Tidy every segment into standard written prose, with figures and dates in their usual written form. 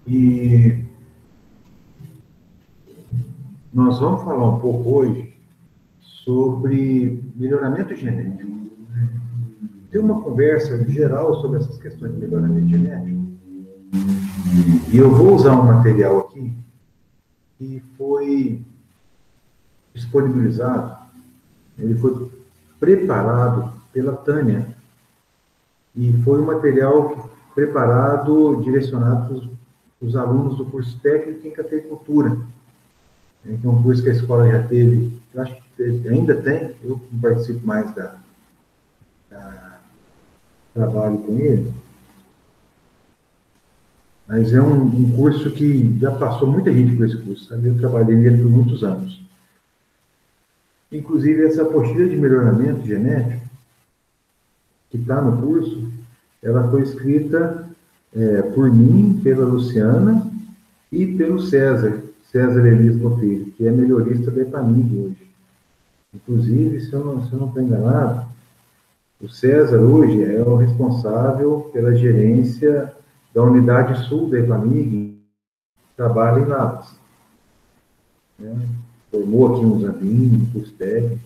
E nós vamos falar um pouco hoje sobre melhoramento genético. Tem uma conversa geral sobre essas questões de melhoramento genético. E eu vou usar um material aqui que foi disponibilizado, ele foi preparado pela Tânia, e foi um material preparado, direcionado para os alunos do curso técnico em cafeicultura, que é um curso que a escola já teve, eu acho que ainda tem, eu não participo mais da trabalho com ele, mas é um curso que já passou muita gente por esse curso, sabe? Eu trabalhei nele por muitos anos. Inclusive, essa apostila de melhoramento genético, que está no curso, ela foi escrita por mim, pela Luciana e pelo César Elias Botelho, que é melhorista da Epamig hoje. Inclusive, se eu não estou enganado, o César hoje é o responsável pela gerência da unidade sul da Epamig, que trabalha em Lavras. Formou aqui um Zambinho, curso técnico,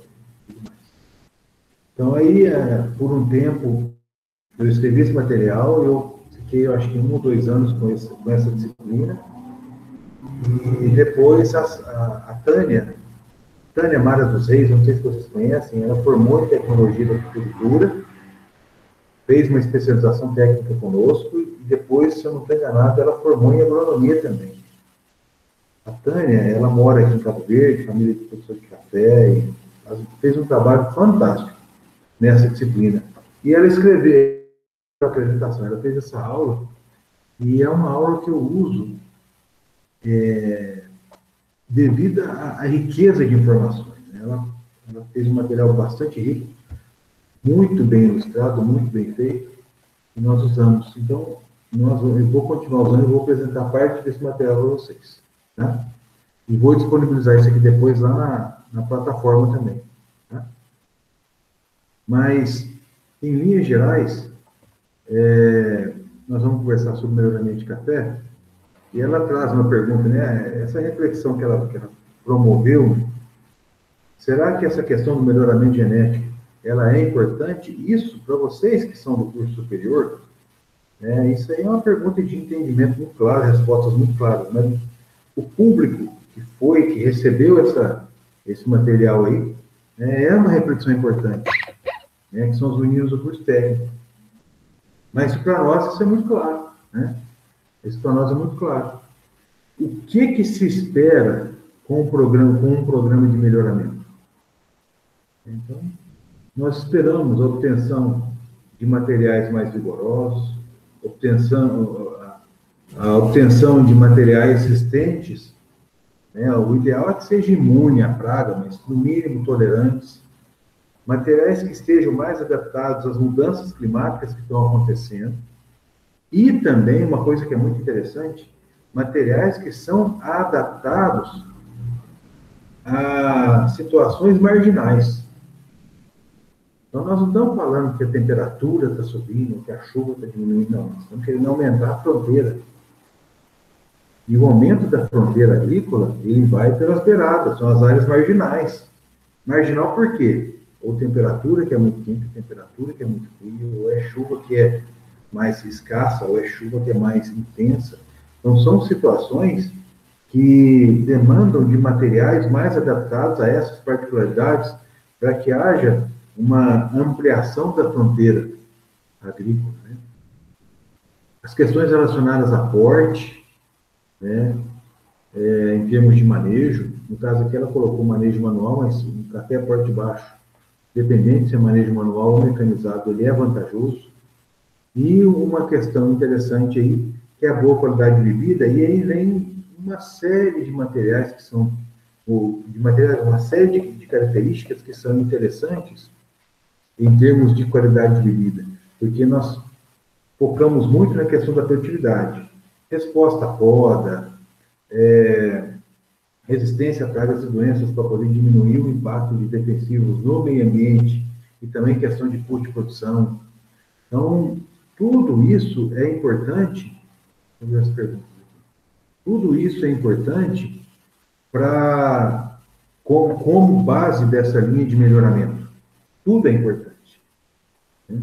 tudo mais. Então, aí, por um tempo, eu escrevi esse material, eu fiquei, eu acho que 1 ou 2 anos com essa disciplina, e depois a Tânia Mara dos Reis, não sei se vocês conhecem, ela formou em tecnologia da agricultura, fez uma especialização técnica conosco, e depois, se eu não estou enganado, ela formou em agronomia também. A Tânia, ela mora aqui em Cabo Verde, família de produtor de café, e fez um trabalho fantástico nessa disciplina. E ela escreveu a apresentação, ela fez essa aula, e é uma aula que eu uso devido à riqueza de informações. Ela fez um material bastante rico, muito bem ilustrado, muito bem feito, e nós usamos. Então, eu vou continuar usando e vou apresentar parte desse material para vocês. Tá? E vou disponibilizar isso aqui depois lá na plataforma também. Tá? Mas, em linhas gerais, nós vamos conversar sobre melhoramento de café, e ela traz uma pergunta, né? Essa reflexão que ela promoveu, será que essa questão do melhoramento genético, ela é importante? Isso, para vocês que são do curso superior, isso aí é uma pergunta de entendimento muito claro, respostas muito claras, mas o público que recebeu esse material aí, é uma reflexão importante, que são os meninos do curso técnico. Mas para nós isso é muito claro, né? Isso para nós é muito claro. O que se espera com um programa de melhoramento? Então, nós esperamos a obtenção de materiais mais vigorosos, a obtenção de materiais resistentes, o ideal é que seja imune à praga, mas no mínimo tolerantes, materiais que estejam mais adaptados às mudanças climáticas que estão acontecendo, e também, uma coisa que é muito interessante, materiais que são adaptados a situações marginais. Então, nós não estamos falando que a temperatura está subindo, que a chuva está diminuindo, não. Nós estamos querendo aumentar a fronteira. E o aumento da fronteira agrícola, ele vai pelas beiradas, são as áreas marginais. Marginal por quê? Ou temperatura que é muito quente, temperatura que é muito fria, ou é chuva que é mais escassa, ou é chuva que é mais intensa. Então, são situações que demandam de materiais mais adaptados a essas particularidades para que haja uma ampliação da fronteira agrícola. As questões relacionadas a porte, em termos de manejo, no caso aqui ela colocou manejo manual, mas um café porte baixo, dependente se é manejo manual ou mecanizado, ele é vantajoso. E uma questão interessante aí, que é a boa qualidade de bebida, e aí vem uma série de materiais que são, uma série de características que são interessantes em termos de qualidade de bebida, porque nós focamos muito na questão da produtividade, resposta à poda, resistência a pragas e doenças para poder diminuir o impacto de defensivos no meio ambiente e também questão de custo de produção. Então, tudo isso é importante. Vamos ver as perguntas aqui. Tudo isso é importante para como base dessa linha de melhoramento. Tudo é importante, né?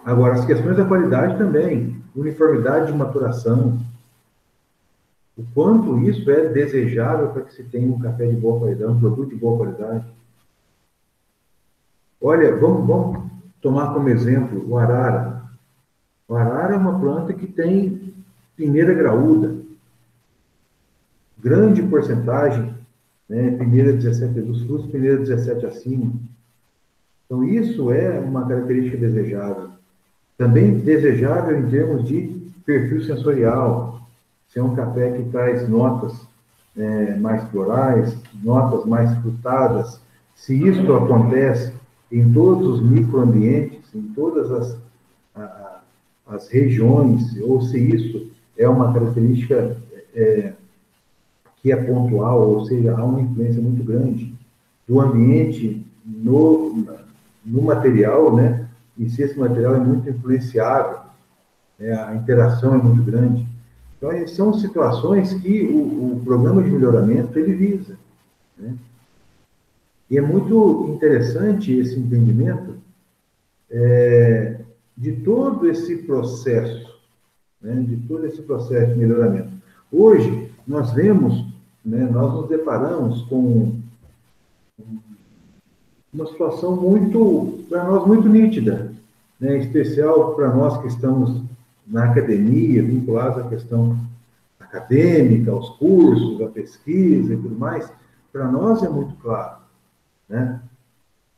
Agora, as questões da qualidade também, uniformidade de maturação, o quanto isso é desejável para que se tenha um café de boa qualidade, um produto de boa qualidade. Olha, vamos tomar como exemplo o arara. O arara é uma planta que tem pineira graúda, grande porcentagem, né, pineira 17 dos frutos, pineira 17 acima. Então, isso é uma característica desejável. Também desejável em termos de perfil sensorial. Se é um café que traz notas mais florais, notas mais frutadas, se isso acontece em todos os microambientes, em todas as regiões, ou se isso é uma característica que é pontual, ou seja, há uma influência muito grande do ambiente no material, né? E se esse material é muito influenciável, a interação é muito grande. Então, são situações que o programa de melhoramento ele visa, né? E é muito interessante esse entendimento de todo esse processo, né? De todo esse processo de melhoramento. Hoje, nós vemos, né, nós nos deparamos com uma situação muito, para nós, muito nítida, né? Em especial para nós que estamos na academia, vinculados à questão acadêmica, aos cursos, à pesquisa e tudo mais, para nós é muito claro, né?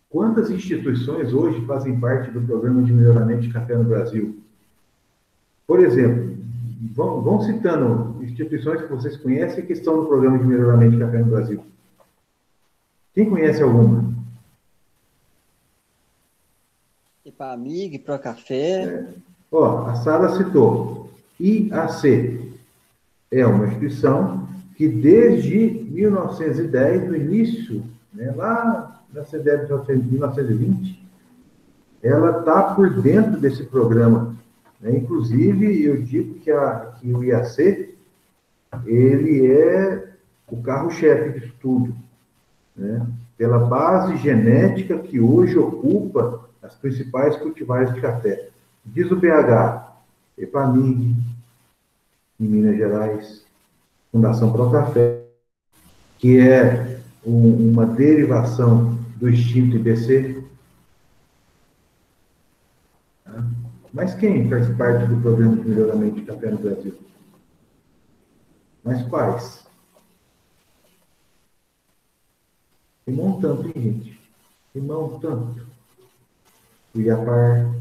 Quantas instituições hoje fazem parte do programa de melhoramento de café no Brasil? Por exemplo, vão citando instituições que vocês conhecem que estão no programa de melhoramento de café no Brasil. Quem conhece alguma? Epamig, Procafé. Ó, a Sara citou. IAC é uma instituição que desde 1910, no início, né, lá na CDEB de 1920, ela está por dentro desse programa, né? Inclusive, eu digo que o IAC, ele é o carro-chefe disso tudo, né? Pela base genética que hoje ocupa as principais cultivares de café. Diz o BH, Epamig, em Minas Gerais, Fundação Pro Café, que é uma derivação do extinto IBC. Mas quem faz parte do programa de melhoramento de café no Brasil? Mas quais? Tem um tanto, hein, gente? Tem um tanto. O IAPAR,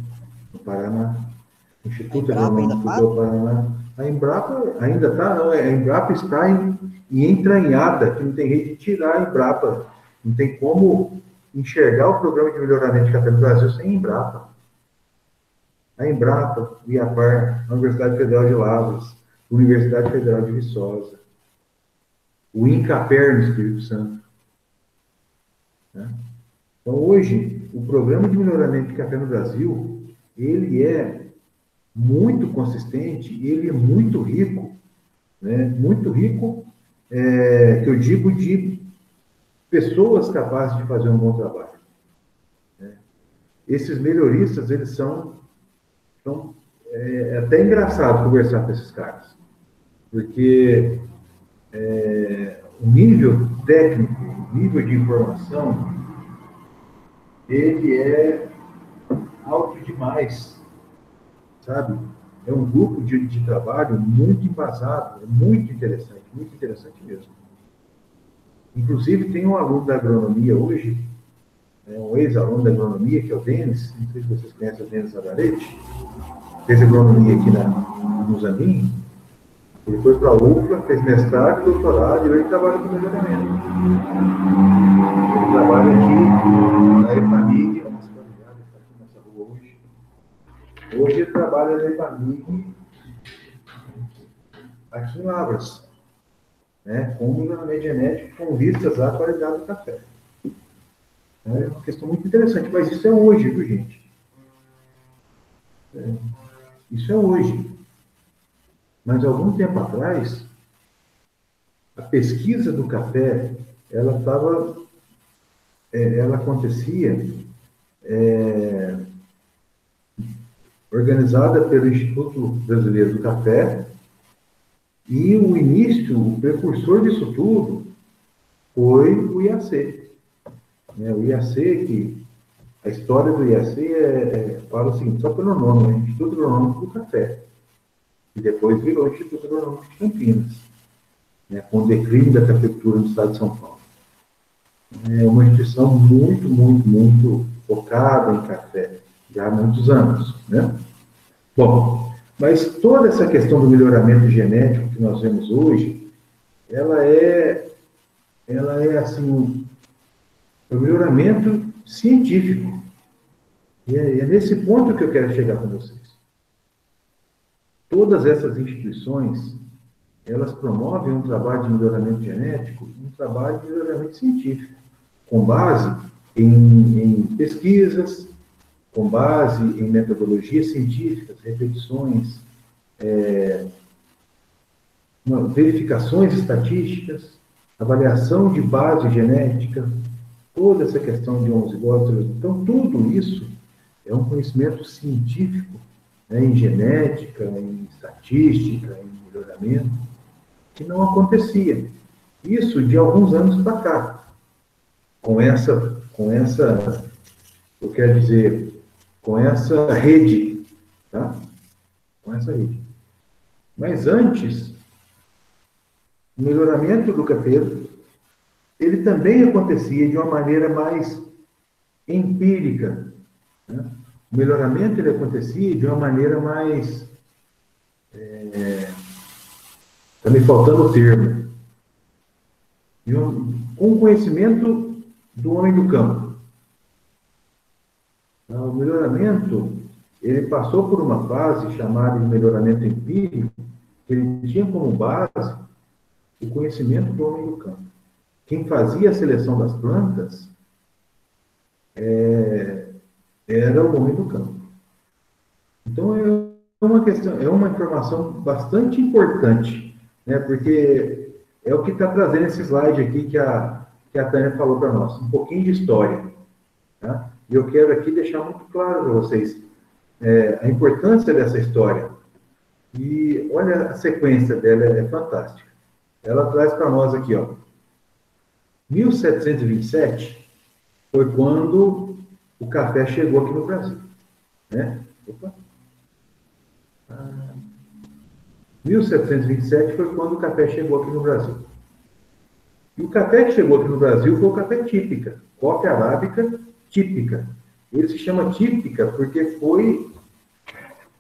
no Paraná, Instituto Agronômico do Paraná. A Embrapa ainda está, não, a Embrapa está entranhada, que não tem jeito de tirar a Embrapa. Não tem como enxergar o programa de melhoramento de café no Brasil sem a Embrapa. A Embrapa, o IAPAR, a Universidade Federal de Lavras, a Universidade Federal de Viçosa, o INCAPER no Espírito Santo. Né? Então, hoje, o programa de melhoramento de café no Brasil, ele é muito consistente e ele é muito rico, né? Muito rico, que eu digo de pessoas capazes de fazer um bom trabalho, né? Esses melhoristas, eles são até engraçado conversar com esses caras, porque o nível técnico, o nível de informação, ele é alto demais, sabe? É um grupo de trabalho muito embasado, é muito interessante mesmo. Inclusive, tem um aluno da agronomia hoje, um ex-aluno da agronomia, que é o Denis, não sei se vocês conhecem o Denis Zagarete, fez agronomia aqui no Zanin. Ele foi para a UFLA, fez mestrado, doutorado, e hoje trabalha com melhoramento. Ele trabalha aqui na Epamig, vamos familiar, ele está aqui nessa rua hoje. Hoje ele trabalha na Epamig, aqui em Lavras, né, com melhoramento genético, com vistas à qualidade do café. É uma questão muito interessante, mas isso é hoje, viu, gente? Isso é hoje. Mas algum tempo atrás, a pesquisa do café, ela acontecia organizada pelo Instituto Brasileiro do Café, e o início, o precursor disso tudo, foi o IAC. O IAC, que a história do IAC fala o seguinte, só pelo nome, Instituto Agronômico do Café, e depois virou Instituto Agronômico de Campinas, com o declínio da cafeicultura no estado de São Paulo. É uma instituição muito, muito, muito focada em café, já há muitos anos, né? Bom, mas toda essa questão do melhoramento genético que nós vemos hoje, ela é assim, um melhoramento científico. E é nesse ponto que eu quero chegar com vocês. Todas essas instituições, elas promovem um trabalho de melhoramento genético, um trabalho de melhoramento científico, com base em pesquisas, com base em metodologias científicas, repetições, verificações estatísticas, avaliação de base genética, toda essa questão de homozigose. Então, tudo isso é um conhecimento científico, em genética, em estatística, em melhoramento, que não acontecia. Isso de alguns anos para cá, com essa, eu quero dizer, com essa rede, tá? Com essa rede. Mas antes, o melhoramento do cafeiro, ele também acontecia de uma maneira mais empírica, né? O melhoramento, ele acontecia de uma maneira mais... Está me faltando o termo. Com conhecimento do homem do campo. O melhoramento, ele passou por uma fase chamada de melhoramento empírico, que ele tinha como base o conhecimento do homem do campo. Quem fazia a seleção das plantas era o homem do campo. Então, é uma informação bastante importante, né? Porque é o que está trazendo esse slide aqui que a Tânia falou para nós, um pouquinho de história. Tá? E eu quero aqui deixar muito claro para vocês a importância dessa história. E olha, a sequência dela é fantástica. Ela traz para nós aqui, ó, 1727 foi quando o café chegou aqui no Brasil, né? 1727 foi quando o café chegou aqui no Brasil. E o café que chegou aqui no Brasil foi o café típica, coffea arábica típica. Ele se chama típica porque foi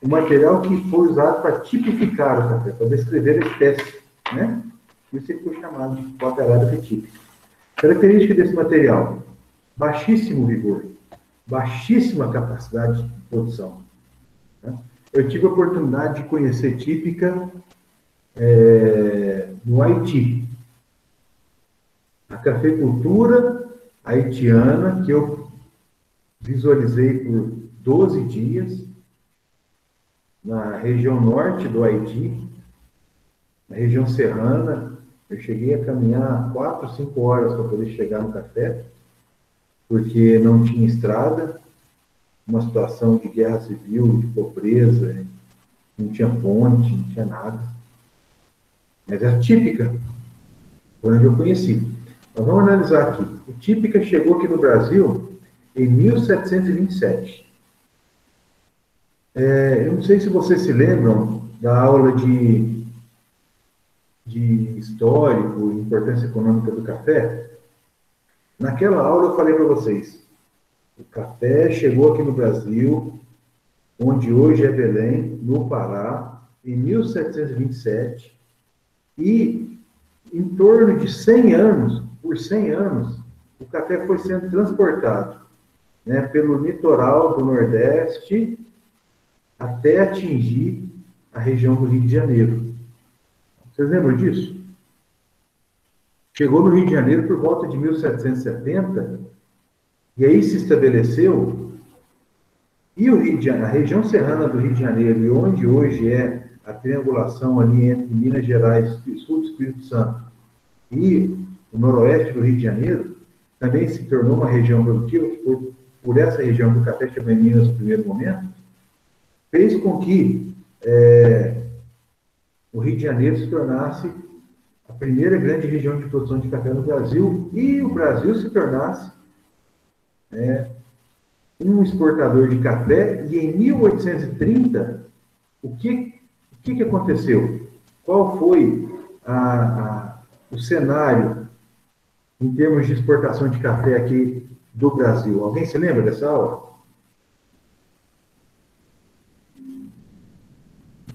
o material que foi usado para tipificar o café, para descrever a espécie, né? Isso ele foi chamado de coffea arábica típica. Característica desse material: baixíssimo vigor, baixíssima capacidade de produção. Né? Eu tive a oportunidade de conhecer típica no Haiti. A cafeicultura haitiana, que eu visualizei por 12 dias, na região norte do Haiti, na região serrana. Eu cheguei a caminhar 4, 5 horas para poder chegar no café, porque não tinha estrada, uma situação de guerra civil, de pobreza, não tinha ponte, não tinha nada. Mas é típica, foi onde eu conheci. Nós vamos analisar aqui. O típica chegou aqui no Brasil em 1727. Eu não sei se vocês se lembram da aula de histórico e importância econômica do café. Naquela aula eu falei para vocês, o café chegou aqui no Brasil, onde hoje é Belém, no Pará, em 1727, e em torno de 100 anos, por 100 anos, o café foi sendo transportado, né, pelo litoral do Nordeste até atingir a região do Rio de Janeiro. Vocês lembram disso? Chegou no Rio de Janeiro por volta de 1770, e aí se estabeleceu, e a região serrana do Rio de Janeiro, e onde hoje é a triangulação ali entre Minas Gerais, sul do Espírito Santo e o noroeste do Rio de Janeiro, também se tornou uma região produtiva, por essa região que o café chegou em Minas no primeiro momento, fez com que o Rio de Janeiro se tornasse a primeira grande região de produção de café no Brasil, e o Brasil se tornasse um exportador de café. E em 1830, o que aconteceu? Qual foi o cenário em termos de exportação de café aqui do Brasil? Alguém se lembra dessa aula?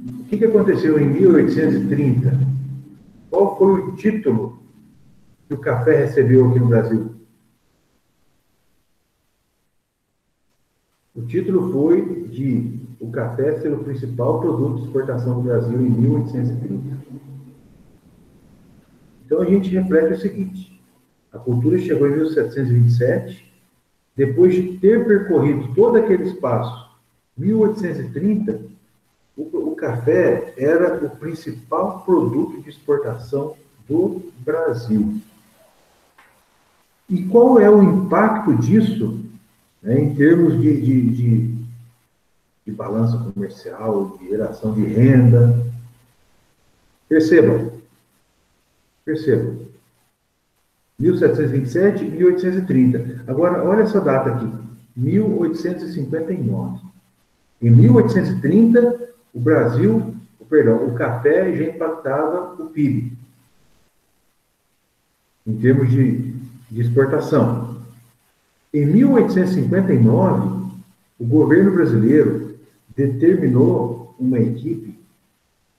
O que aconteceu em 1830? Qual foi o título que o café recebeu aqui no Brasil? O título foi de o café ser o principal produto de exportação do Brasil em 1830. Então a gente reflete o seguinte: a cultura chegou em 1727, depois de ter percorrido todo aquele espaço, 1830, o café era o principal produto de exportação do Brasil. E qual é o impacto disso, em termos de balança comercial, de geração de renda? Percebam. 1727 e 1830. Agora, olha essa data aqui, 1859. Em 1830, o café já impactava o PIB, em termos de exportação. Em 1859, o governo brasileiro determinou uma equipe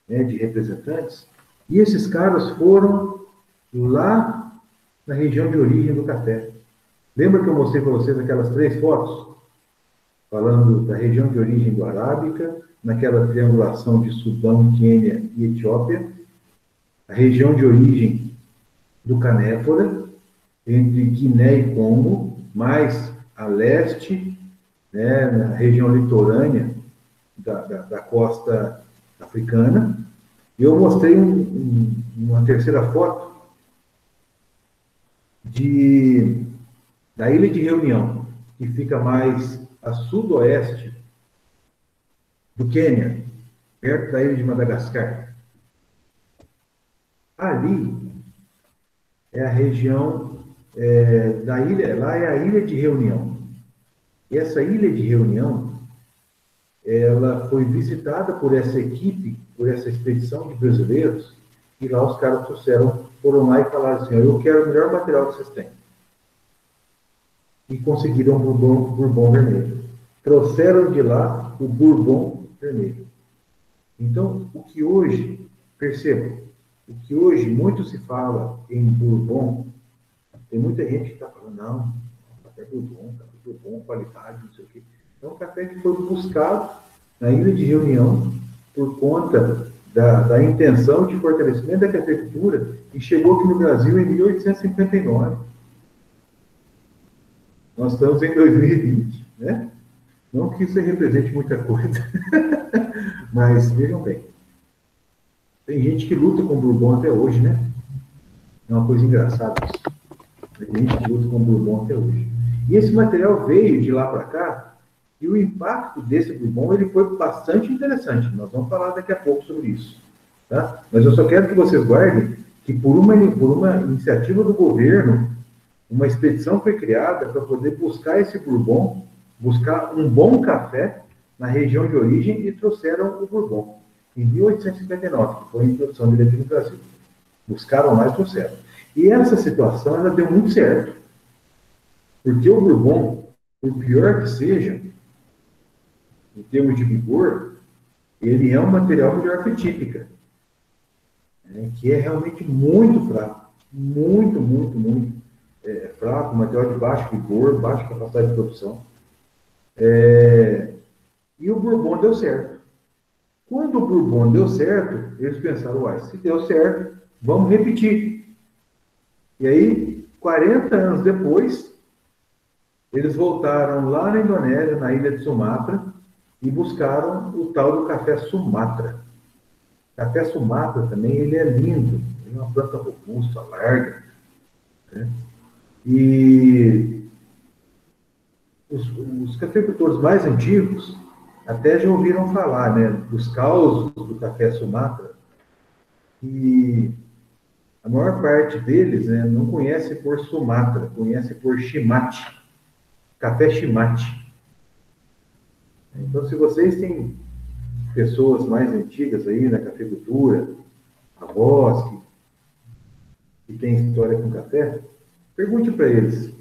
de representantes, e esses caras foram lá na região de origem do café. Lembra que eu mostrei para vocês aquelas 3 fotos? Falando da região de origem do Arábica, naquela triangulação de Sudão, Quênia e Etiópia, a região de origem do Canéfora, entre Guiné e Congo, mais a leste, na região litorânea da costa africana. E eu mostrei uma terceira foto da Ilha de Reunião, que fica mais a sudoeste do Quênia, perto da ilha de Madagascar. Ali é a região da ilha, lá é a Ilha de Reunião. E essa Ilha de Reunião, ela foi visitada por essa equipe, por essa expedição de brasileiros, e lá os caras foram lá e falaram assim: eu quero o melhor material que vocês têm. E conseguiram o Bourbon vermelho. Trouxeram de lá o Bourbon vermelho. Então, percebam, o que hoje muito se fala em Bourbon, tem muita gente que está falando, não, café Bourbon, qualidade, não sei o quê. É um café que foi buscado na Ilha de Reunião por conta da intenção de fortalecimento da cafeicultura, e chegou aqui no Brasil em 1859. Nós estamos em 2020, né? Não que isso represente muita coisa, mas vejam bem, tem gente que luta com Bourbon até hoje, né? É uma coisa engraçada isso. Tem gente que luta com Bourbon até hoje. E esse material veio de lá para cá, e o impacto desse Bourbon ele foi bastante interessante. Nós vamos falar daqui a pouco sobre isso. Tá? Mas eu só quero que vocês guardem que por uma iniciativa do governo, uma expedição foi criada para poder buscar esse Bourbon, buscar um bom café na região de origem, e trouxeram o Bourbon em 1859, que foi a introdução dele aqui no Brasil. Buscaram lá e trouxeram. E essa situação ela deu muito certo, porque o Bourbon, por pior que seja, em termos de vigor, ele é um material melhor que típica, que é realmente muito fraco, muito fraco, material de baixo vigor, baixa capacidade de produção. E o Bourbon deu certo. Quando o Bourbon deu certo, eles pensaram, se deu certo, vamos repetir. E aí, 40 anos depois, eles voltaram lá na Indonésia, na ilha de Sumatra, e buscaram o tal do café Sumatra. Café Sumatra também, ele é lindo. Ele é uma planta robusta, larga, né? E os cafeicultores mais antigos até já ouviram falar, né, dos causos do café Sumatra, e a maior parte deles, né, não conhece por Sumatra, conhece por Chimate, café Chimate. Então, se vocês têm pessoas mais antigas aí na cafeicultura, avós que têm história com café, pergunte para eles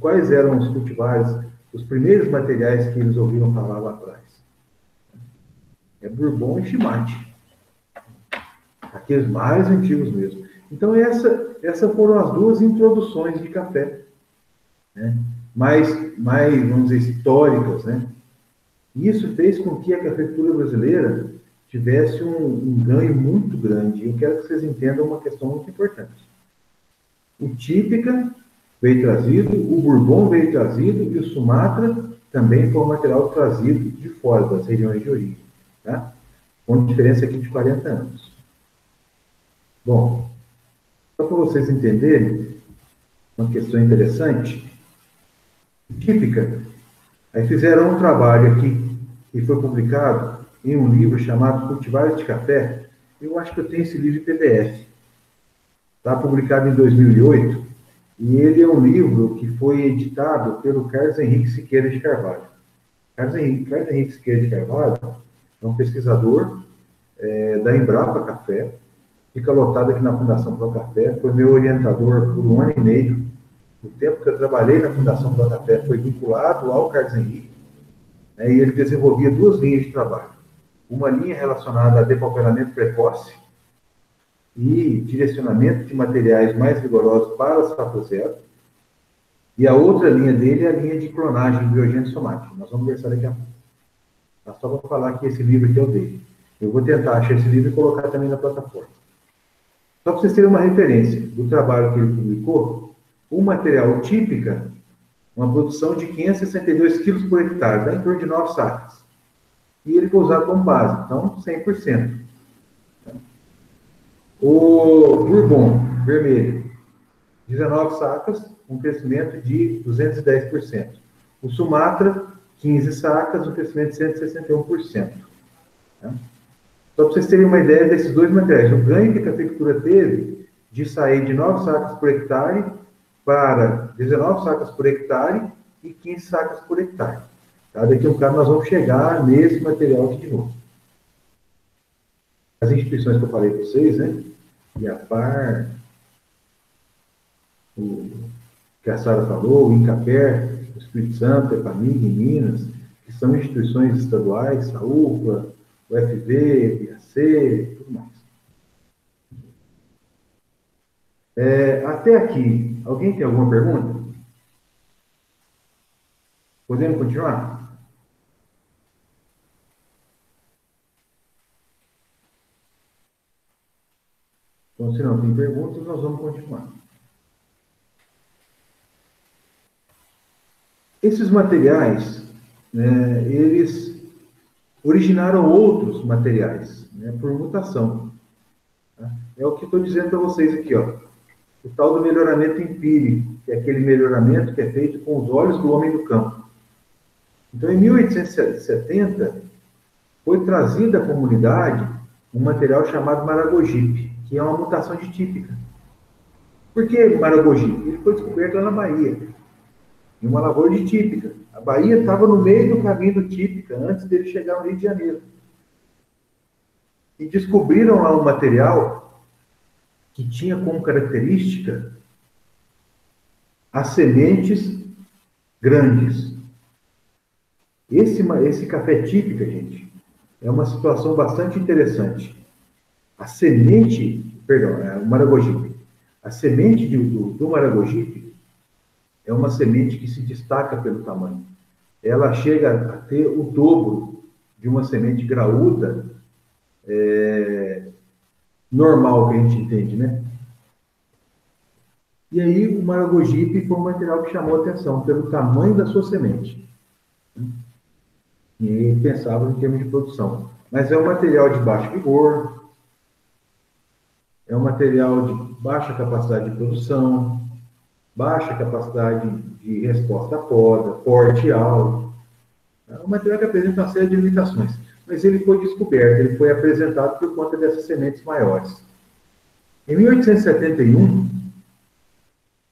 quais eram os cultivares, os primeiros materiais que eles ouviram falar lá atrás. É Bourbon e Chimate, aqueles mais antigos mesmo. Então, essas foram as duas introduções de café, né? mais, vamos dizer, históricas, né? E isso fez com que a cafeicultura brasileira tivesse um ganho muito grande. Eu quero que vocês entendam uma questão muito importante. O Típica veio trazido, o Bourbon veio trazido e o Sumatra também foi um material trazido de fora das regiões de origem, tá? Com diferença aqui de 40 anos. Bom, só para vocês entenderem, uma questão interessante, Típica, aí fizeram um trabalho aqui, que foi publicado em um livro chamado Cultivares de Café. Eu acho que eu tenho esse livro em PDF. Está publicado em 2008, e ele é um livro que foi editado pelo Carlos Henrique Siqueira de Carvalho. Carlos Henrique Siqueira de Carvalho é um pesquisador da Embrapa Café, fica lotado aqui na Fundação Pro Café, foi meu orientador por 1 ano e meio. O tempo que eu trabalhei na Fundação Pro Café foi vinculado ao Carlos Henrique, né, e ele desenvolvia 2 linhas de trabalho. Uma linha relacionada a depauperamento precoce e direcionamento de materiais mais rigorosos para a safra zero, e a outra linha dele é a linha de clonagem biogênese somática. Nós vamos conversar daqui a pouco. Mas só vou falar que esse livro aqui é o dele. Eu vou tentar achar esse livro e colocar também na plataforma. Só para vocês terem uma referência do trabalho que ele publicou, o material Típica, uma produção de 562 quilos por hectare, dá em torno de 9 sacas. E ele foi usado como base, então 100%. O Bourbon, vermelho, 19 sacas, um crescimento de 210%. O Sumatra, 15 sacas, um crescimento de 161%. Tá? Só para vocês terem uma ideia desses 2 materiais, o ganho que a cafeicultura teve de sair de 9 sacas por hectare para 19 sacas por hectare e 15 sacas por hectare. Tá? Daqui a um bocado nós vamos chegar nesse material aqui de novo. As instituições que eu falei para vocês, né? IAPAR, o que a Sara falou, o INCAPER, o Espírito Santo, EPAMIG, em Minas, que são instituições estaduais, a UFA, o FV, o IAC, tudo mais. Até aqui, alguém tem alguma pergunta? Podemos continuar? Então, se não tem perguntas, nós vamos continuar. Esses materiais, né, eles originaram outros materiais, né, por mutação. Tá? É o que estou dizendo para vocês aqui, ó. O tal do melhoramento empírico, que é aquele melhoramento que é feito com os olhos do homem do campo. Então, em 1870, foi trazida à comunidade um material chamado Maragogipe, que é uma mutação de Típica. Por que Maragogipe? Ele foi descoberto lá na Bahia, em uma lavoura de Típica. A Bahia estava no meio do caminho do Típica, antes dele chegar no Rio de Janeiro. E descobriram lá um material que tinha como característica as sementes grandes. Esse café Típica, gente, é uma situação bastante interessante. A semente, o Maragogipe, a semente do Maragogipe é uma semente que se destaca pelo tamanho. Ela chega a ter o dobro de uma semente graúda normal, que a gente entende, né? E aí o Maragogipe foi um material que chamou a atenção pelo tamanho da sua semente. E pensava em termos de produção. Mas é um material de baixo vigor, É um material de baixa capacidade de produção, baixa capacidade de resposta à poda, porte alto. É um material que apresenta uma série de limitações. Mas ele foi descoberto, ele foi apresentado por conta dessas sementes maiores. Em 1871,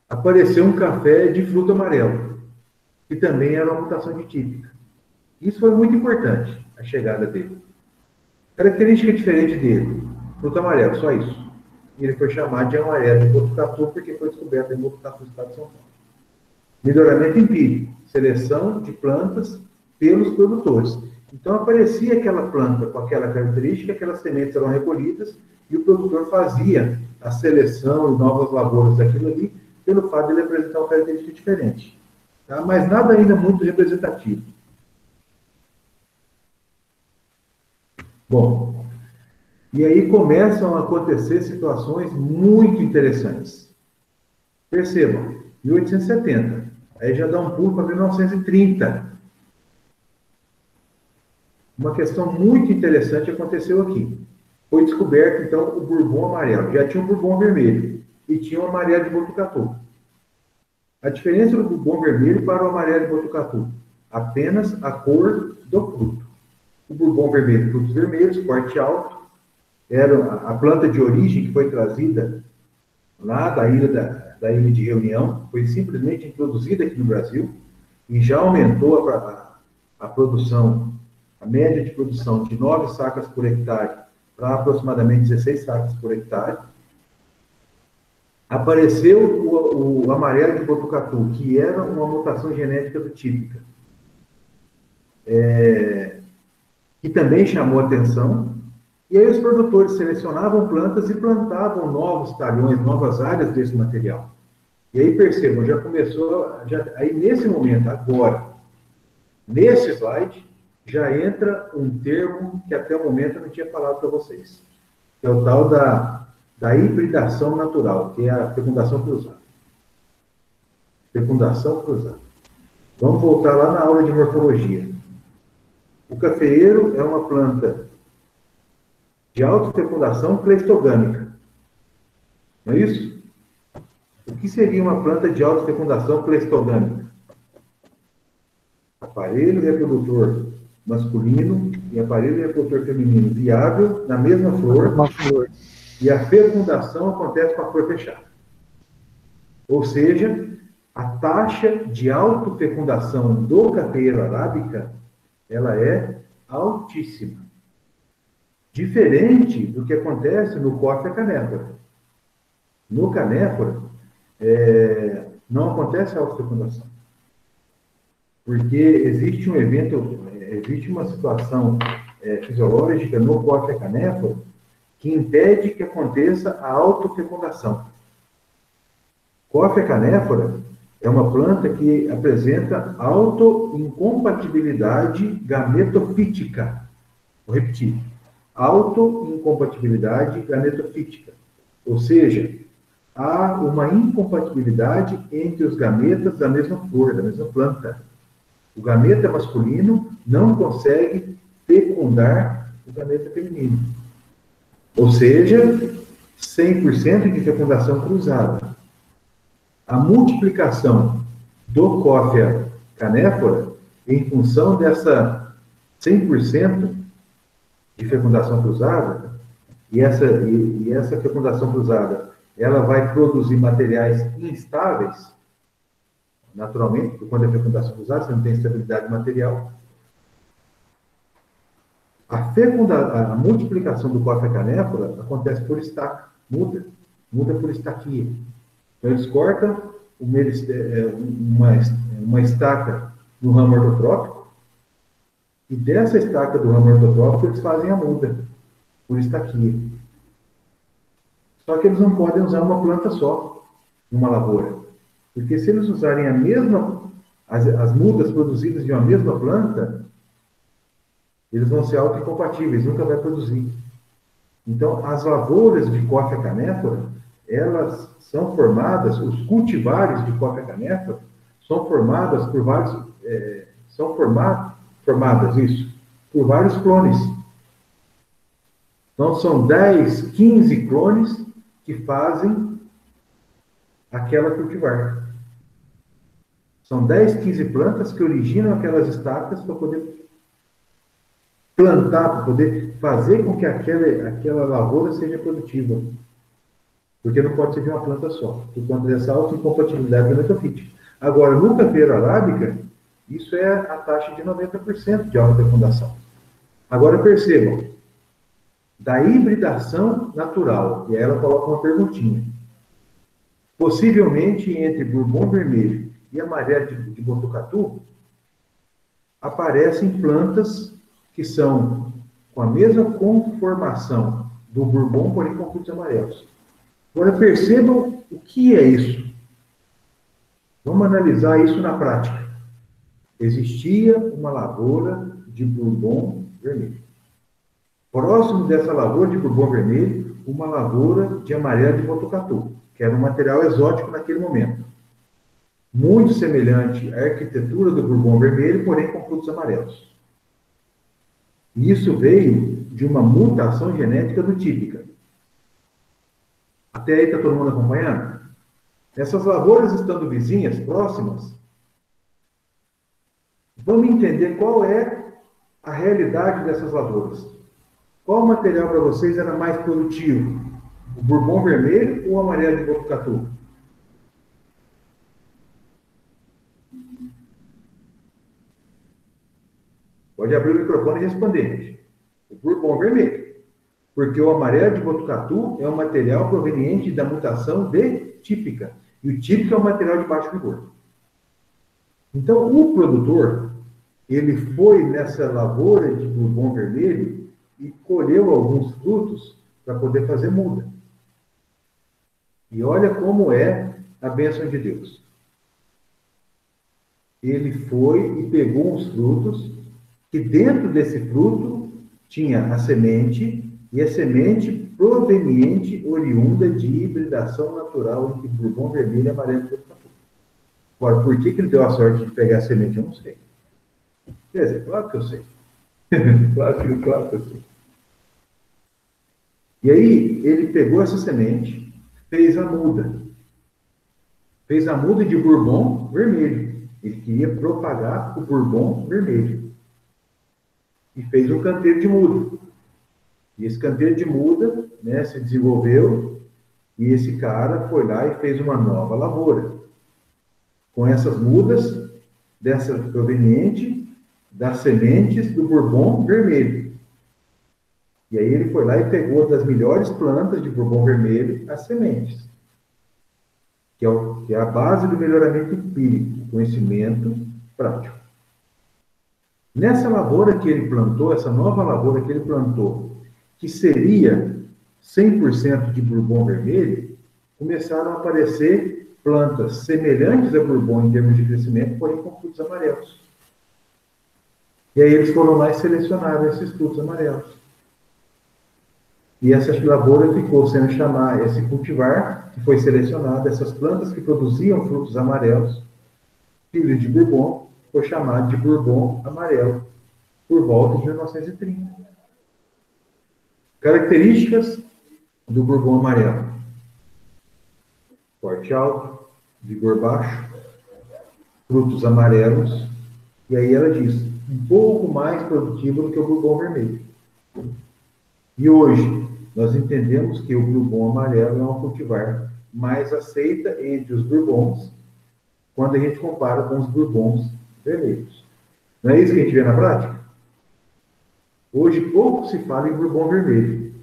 apareceu um café de fruto amarelo, que também era uma mutação típica. Isso foi muito importante, a chegada dele. Característica diferente dele, fruto amarelo, só isso. E ele foi chamado de amarelo de Botucatu, porque foi descoberto em Botucatu, estado de São Paulo. Melhoramento empírico, seleção de plantas pelos produtores. Então, aparecia aquela planta com aquela característica, aquelas sementes eram recolhidas e o produtor fazia a seleção e novas lavouras daquilo ali, pelo fato de ele apresentar uma característica diferente. Tá? Mas nada ainda muito representativo. Bom, e aí começam a acontecer situações muito interessantes. Percebam, 1870, aí já dá um pulo para 1930. Uma questão muito interessante aconteceu aqui. Foi descoberto, então, o bourbon amarelo. Já tinha o bourbon vermelho e tinha o amarelo de Botucatu. A diferença do bourbon vermelho para o amarelo de Botucatu? Apenas a cor do fruto. O bourbon vermelho, frutos vermelhos, porte alto, era a planta de origem que foi trazida lá da ilha de Reunião, foi simplesmente introduzida aqui no Brasil e já aumentou a produção, a média de produção de 9 sacas por hectare para aproximadamente 16 sacas por hectare. Apareceu o amarelo de Botucatu, que era uma mutação genética do típica, que também chamou atenção. E aí os produtores selecionavam plantas e plantavam novos talhões, novas áreas desse material. E aí percebam, já começou, aí nesse momento, agora, nesse slide, já entra um termo que até o momento eu não tinha falado para vocês, que é o tal da hibridação natural, que é a fecundação cruzada. Fecundação cruzada. Vamos voltar lá na aula de morfologia. O cafeeiro é uma planta de autofecundação pleistogâmica. Não é isso? O que seria uma planta de autofecundação pleistogâmica? Aparelho reprodutor masculino e aparelho reprodutor feminino viável na mesma flor. E a fecundação acontece com a flor fechada. Ou seja, a taxa de autofecundação do cafeeiro arábica, ela é altíssima. Diferente do que acontece no Coffea canephora. No canéfora, não acontece a autofecundação. Porque existe um evento, existe uma situação fisiológica no Coffea canephora que impede que aconteça a autofecundação. Coffea canephora é uma planta que apresenta autoincompatibilidade gametofítica. Vou repetir. Autoincompatibilidade gametofítica. Ou seja, há uma incompatibilidade entre os gametas da mesma flor, da mesma planta. O gameta masculino não consegue fecundar o gameta feminino. Ou seja, 100% de fecundação cruzada. A multiplicação do Coffea canephora, em função dessa 100% de fecundação cruzada, e essa fecundação cruzada, ela vai produzir materiais instáveis, naturalmente, porque quando é fecundação cruzada, você não tem estabilidade material. A multiplicação do Coffea canephora acontece por estaca, muda por estaquia. Então, eles cortam uma estaca no ramo ortotrópico, e dessa estaca do ramo ortotrópico eles fazem a muda, por estaquia. Só que eles não podem usar uma planta só, numa lavoura. Porque se eles usarem as mudas produzidas de uma mesma planta, eles vão ser autoincompatíveis, nunca vai produzir. Então, as lavouras de Coffea canephora, elas são formadas, os cultivares de Coffea canephora, são formadas por vários, por vários clones. Então, são 10, 15 clones que fazem aquela cultivar. São 10, 15 plantas que originam aquelas estacas para poder plantar, para poder fazer com que aquela lavoura seja produtiva. Porque não pode ser de uma planta só, por conta dessa alta incompatibilidade genética. Agora, no canteiro arábica, isso é a taxa de 90% de alta fecundação. Agora, percebam, da hibridação natural, e aí ela coloca uma perguntinha. Possivelmente, entre bourbon vermelho e amarelo de botucatu, aparecem plantas que são com a mesma conformação do bourbon, porém com frutos amarelos. Agora, percebam o que é isso. Vamos analisar isso na prática. Existia uma lavoura de bourbon vermelho. Próximo dessa lavoura de bourbon vermelho, uma lavoura de amarelo de botucatu, que era um material exótico naquele momento. Muito semelhante à arquitetura do bourbon vermelho, porém com frutos amarelos. E isso veio de uma mutação genética do típica. Até aí está todo mundo acompanhando? Essas lavouras estando vizinhas, próximas, vamos entender qual é a realidade dessas lavouras. Qual material para vocês era mais produtivo? O bourbon vermelho ou o amarelo de botucatu? Pode abrir o microfone e responder, gente. O bourbon vermelho. Porque o amarelo de botucatu é um material proveniente da mutação de típica. E o típico é um material de baixo vigor. Então, o produtor, ele foi nessa lavoura de bourbon vermelho e colheu alguns frutos para poder fazer muda. E olha como é a bênção de Deus. Ele foi e pegou uns frutos, que dentro desse fruto tinha a semente, e a semente proveniente, oriunda de hibridação natural entre bourbon vermelho e amarelo de botucatu. Agora, por que ele deu a sorte de pegar a semente? Eu não sei. Quer dizer, claro que eu sei. claro que eu sei. E aí, ele pegou essa semente, fez a muda. Fez a muda de bourbon vermelho. Ele queria propagar o bourbon vermelho. E fez um canteiro de muda. E esse canteiro de muda, né, se desenvolveu, e esse cara foi lá e fez uma nova lavoura. Com essas mudas, dessa proveniente das sementes do bourbon vermelho. E aí ele foi lá e pegou das melhores plantas de bourbon vermelho as sementes. Que é a base do melhoramento empírico, conhecimento prático. Nessa lavoura que ele plantou, essa nova lavoura que ele plantou, que seria 100% de bourbon vermelho, começaram a aparecer plantas semelhantes a bourbon em termos de crescimento, porém com frutos amarelos. E aí eles foram lá e selecionaram esses frutos amarelos. E essa lavoura ficou sendo chamada, esse cultivar que foi selecionado, essas plantas que produziam frutos amarelos, filhos de bourbon, foi chamado de bourbon amarelo, por volta de 1930. Características do bourbon amarelo: porte alto, vigor baixo, frutos amarelos, e aí ela diz, um pouco mais produtivo do que o bourbon vermelho. E hoje, nós entendemos que o bourbon amarelo é uma cultivar mais aceita entre os bourbons, quando a gente compara com os bourbons vermelhos. Não é isso que a gente vê na prática? Hoje, pouco se fala em bourbon vermelho.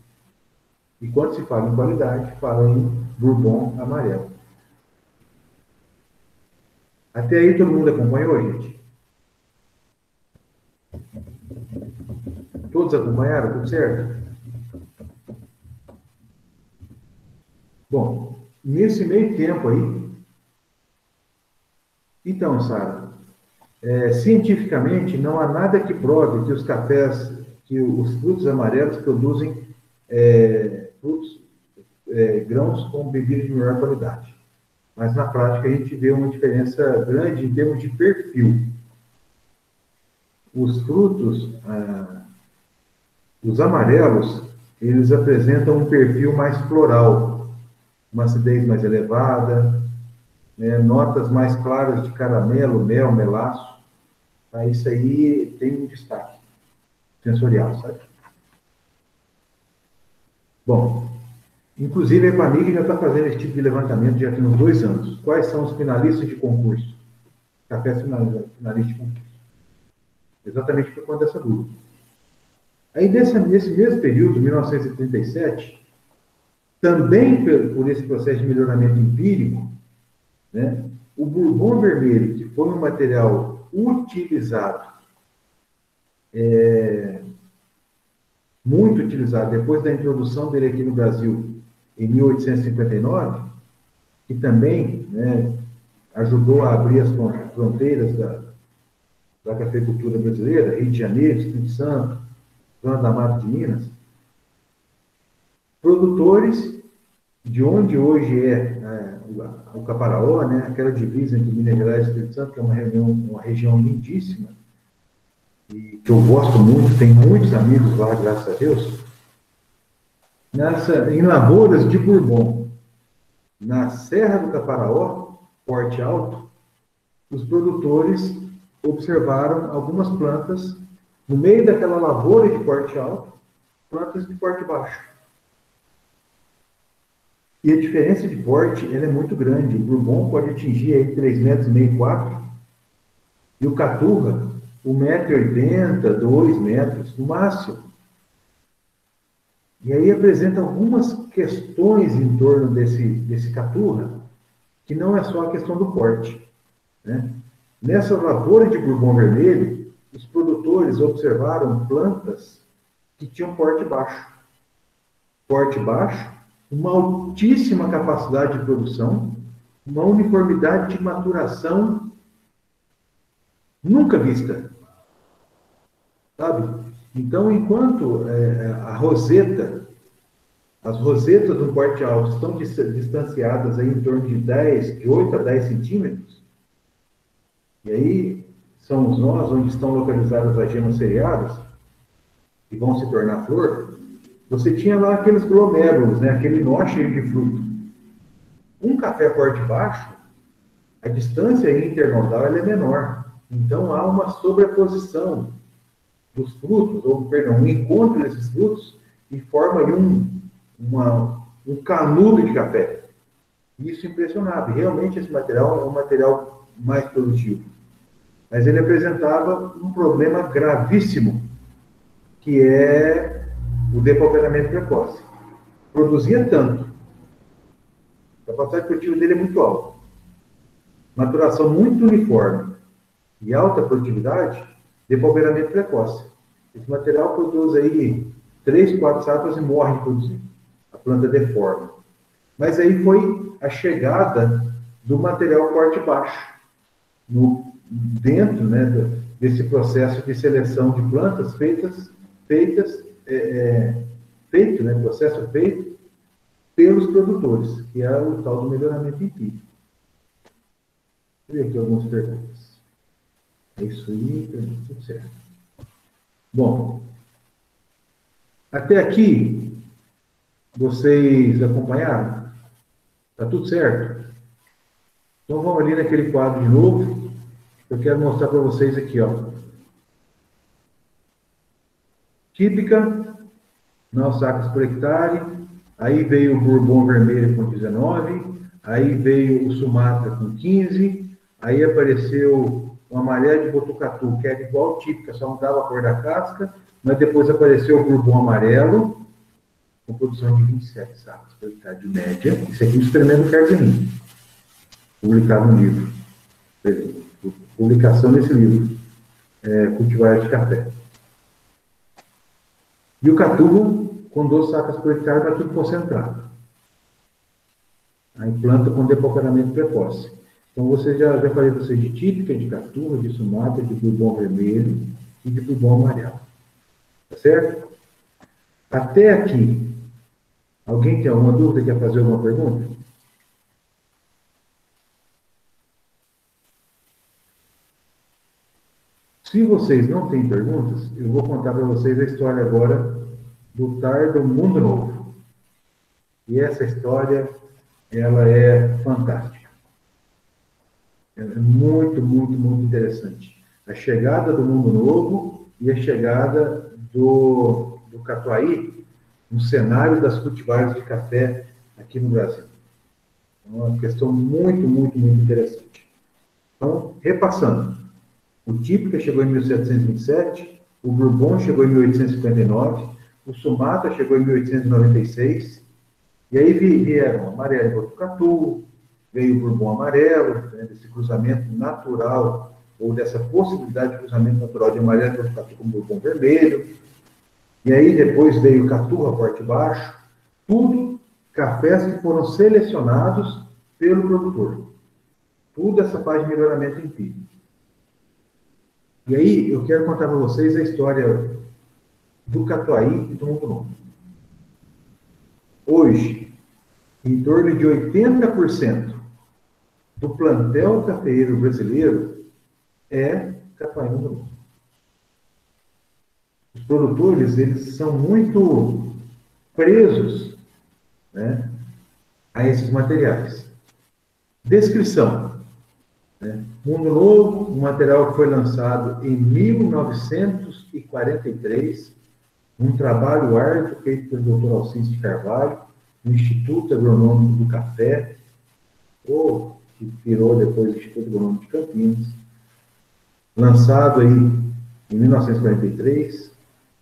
E quando se fala em qualidade, fala em bourbon amarelo. Até aí, todo mundo acompanhou, gente? Todos acompanharam? Tudo certo? Bom, nesse meio tempo aí, então, Sara, cientificamente não há nada que prove que os cafés, que os frutos amarelos produzem grãos com bebida de melhor qualidade. Mas na prática a gente vê uma diferença grande em termos de perfil. Os frutos, os amarelos, eles apresentam um perfil mais floral. uma acidez mais elevada, né? Notas mais claras de caramelo, mel, melaço. Tá? Isso aí tem um destaque sensorial, sabe? Bom, inclusive a Epamig já está fazendo esse tipo de levantamento já tem uns 2 anos. Quais são os finalistas de concurso? Café finalista de concurso. Exatamente por conta dessa dúvida. Aí, nesse mesmo período, 1937, também por esse processo de melhoramento empírico, né, o Bourbon vermelho, que foi um material utilizado, muito utilizado, depois da introdução dele aqui no Brasil, em 1859, que também, né, ajudou a abrir as fronteiras da cafeicultura brasileira, Rio de Janeiro, Espírito Santo, Zona da Mata de Minas, produtores de onde hoje o Caparaó, né, aquela divisa entre Minas Gerais e Espírito Santo, que é uma região lindíssima, e que eu gosto muito, tenho muitos amigos lá, graças a Deus, em lavouras de Bourbon, na Serra do Caparaó, Porte Alto, os produtores observaram algumas plantas no meio daquela lavoura de porte alto, plantas de porte baixo. E a diferença de porte ela é muito grande. O Bourbon pode atingir aí 3,5 metros, 4. E o Caturra, 1,80 m, 2 metros, no máximo. E aí apresenta algumas questões em torno desse Caturra, que não é só a questão do porte, né? Nessa lavoura de Bourbon vermelho, os produtores observaram plantas que tinham porte baixo. Porte baixo, uma altíssima capacidade de produção, uma uniformidade de maturação nunca vista. Sabe? Então, enquanto as rosetas do porte alto estão distanciadas aí em torno de 8 a 10 centímetros, e aí são os nós onde estão localizadas as gemas seriadas, que vão se tornar flor, você tinha lá aqueles glomérulos, né, aquele nó cheio de fruto. Um café porte baixo, a distância internodal ela é menor. Então há uma sobreposição dos frutos, um encontro desses frutos, e forma aí um canudo de café. Isso é impressionava. Realmente esse material é um material mais produtivo. Mas ele apresentava um problema gravíssimo, que é o depauperamento precoce. Produzia tanto, a capacidade produtiva dele é muito alta, maturação muito uniforme e alta produtividade, depauperamento precoce. Esse material produz aí 3, 4 safras e morre de produzir. A planta deforma. Mas aí foi a chegada do material porte baixo, dentro, né, desse processo de seleção de plantas processo feito pelos produtores, que é o tal do melhoramento empírico. Vou ver aqui algumas perguntas. É isso aí, tudo certo. Bom, até aqui, vocês acompanharam? Está tudo certo? Então vamos ali naquele quadro de novo. Eu quero mostrar para vocês aqui, ó. Típica, 9 sacas por hectare. Aí veio o Bourbon vermelho com 19. Aí veio o Sumatra com 15. Aí apareceu o amarelo de Botucatu, que era igual típica, só mudava a cor da casca. Mas depois apareceu o Bourbon amarelo, com produção de 27 sacas por hectare de média. Isso aqui é um experimento do Carzenin, publicado no livro. Publicação desse livro, Cultivar de Café. E o Caturra com 12 sacas por hectare, mas tudo concentrado. Aí planta com depauperamento precoce. Então, já falei para vocês de típica, de Caturra, de Sumatra, de Bourbon vermelho e de Bourbon amarelo. Tá certo? Até aqui, alguém tem alguma dúvida? Quer fazer alguma pergunta? Se vocês não têm perguntas, eu vou contar para vocês a história agora do Tardo Mundo Novo. E essa história ela é fantástica. Ela é muito, muito, muito interessante. A chegada do Mundo Novo e a chegada do Catuai no cenário das cultivares de café aqui no Brasil. É uma questão muito, muito, muito interessante. Então, repassando, o Típica chegou em 1727, o Bourbon chegou em 1859, o Sumatra chegou em 1896, e aí vieram amarelo e Botucatu, veio o Bourbon amarelo, né, desse cruzamento natural, ou dessa possibilidade de cruzamento natural de amarelo e Botucatu com Bourbon vermelho, e aí depois veio o Caturra Porte Baixo, tudo cafés que foram selecionados pelo produtor. Tudo essa parte de melhoramento empírico. E aí eu quero contar para vocês a história do Catuai e do Mundo Novo. Hoje, em torno de 80% do plantel cafeeiro brasileiro é Catuai e Mundo Novo. Os produtores, eles são muito presos, né, a esses materiais. Descrição. Né? Mundo Novo, um material que foi lançado em 1943, um trabalho árduo feito pelo Dr. Alcides de Carvalho, no Instituto Agronômico do Café, ou que virou depois o Instituto Agronômico de Campinas, lançado aí em 1943,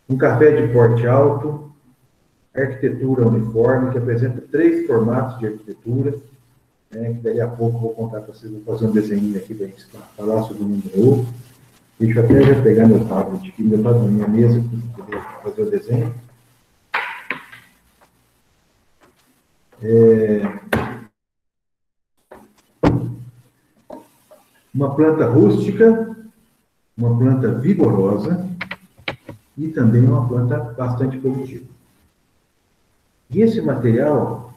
um café de porte alto, arquitetura uniforme, que apresenta 3 formatos de arquitetura, né, que daí a pouco eu vou contar para vocês, vou fazer um desenho aqui para a gente falar sobre o Mundo Novo. Deixa eu até já pegar meu tablet aqui, meu tablet na minha mesa, para poder fazer o desenho. Uma planta rústica, uma planta vigorosa e também uma planta bastante produtiva. E esse material,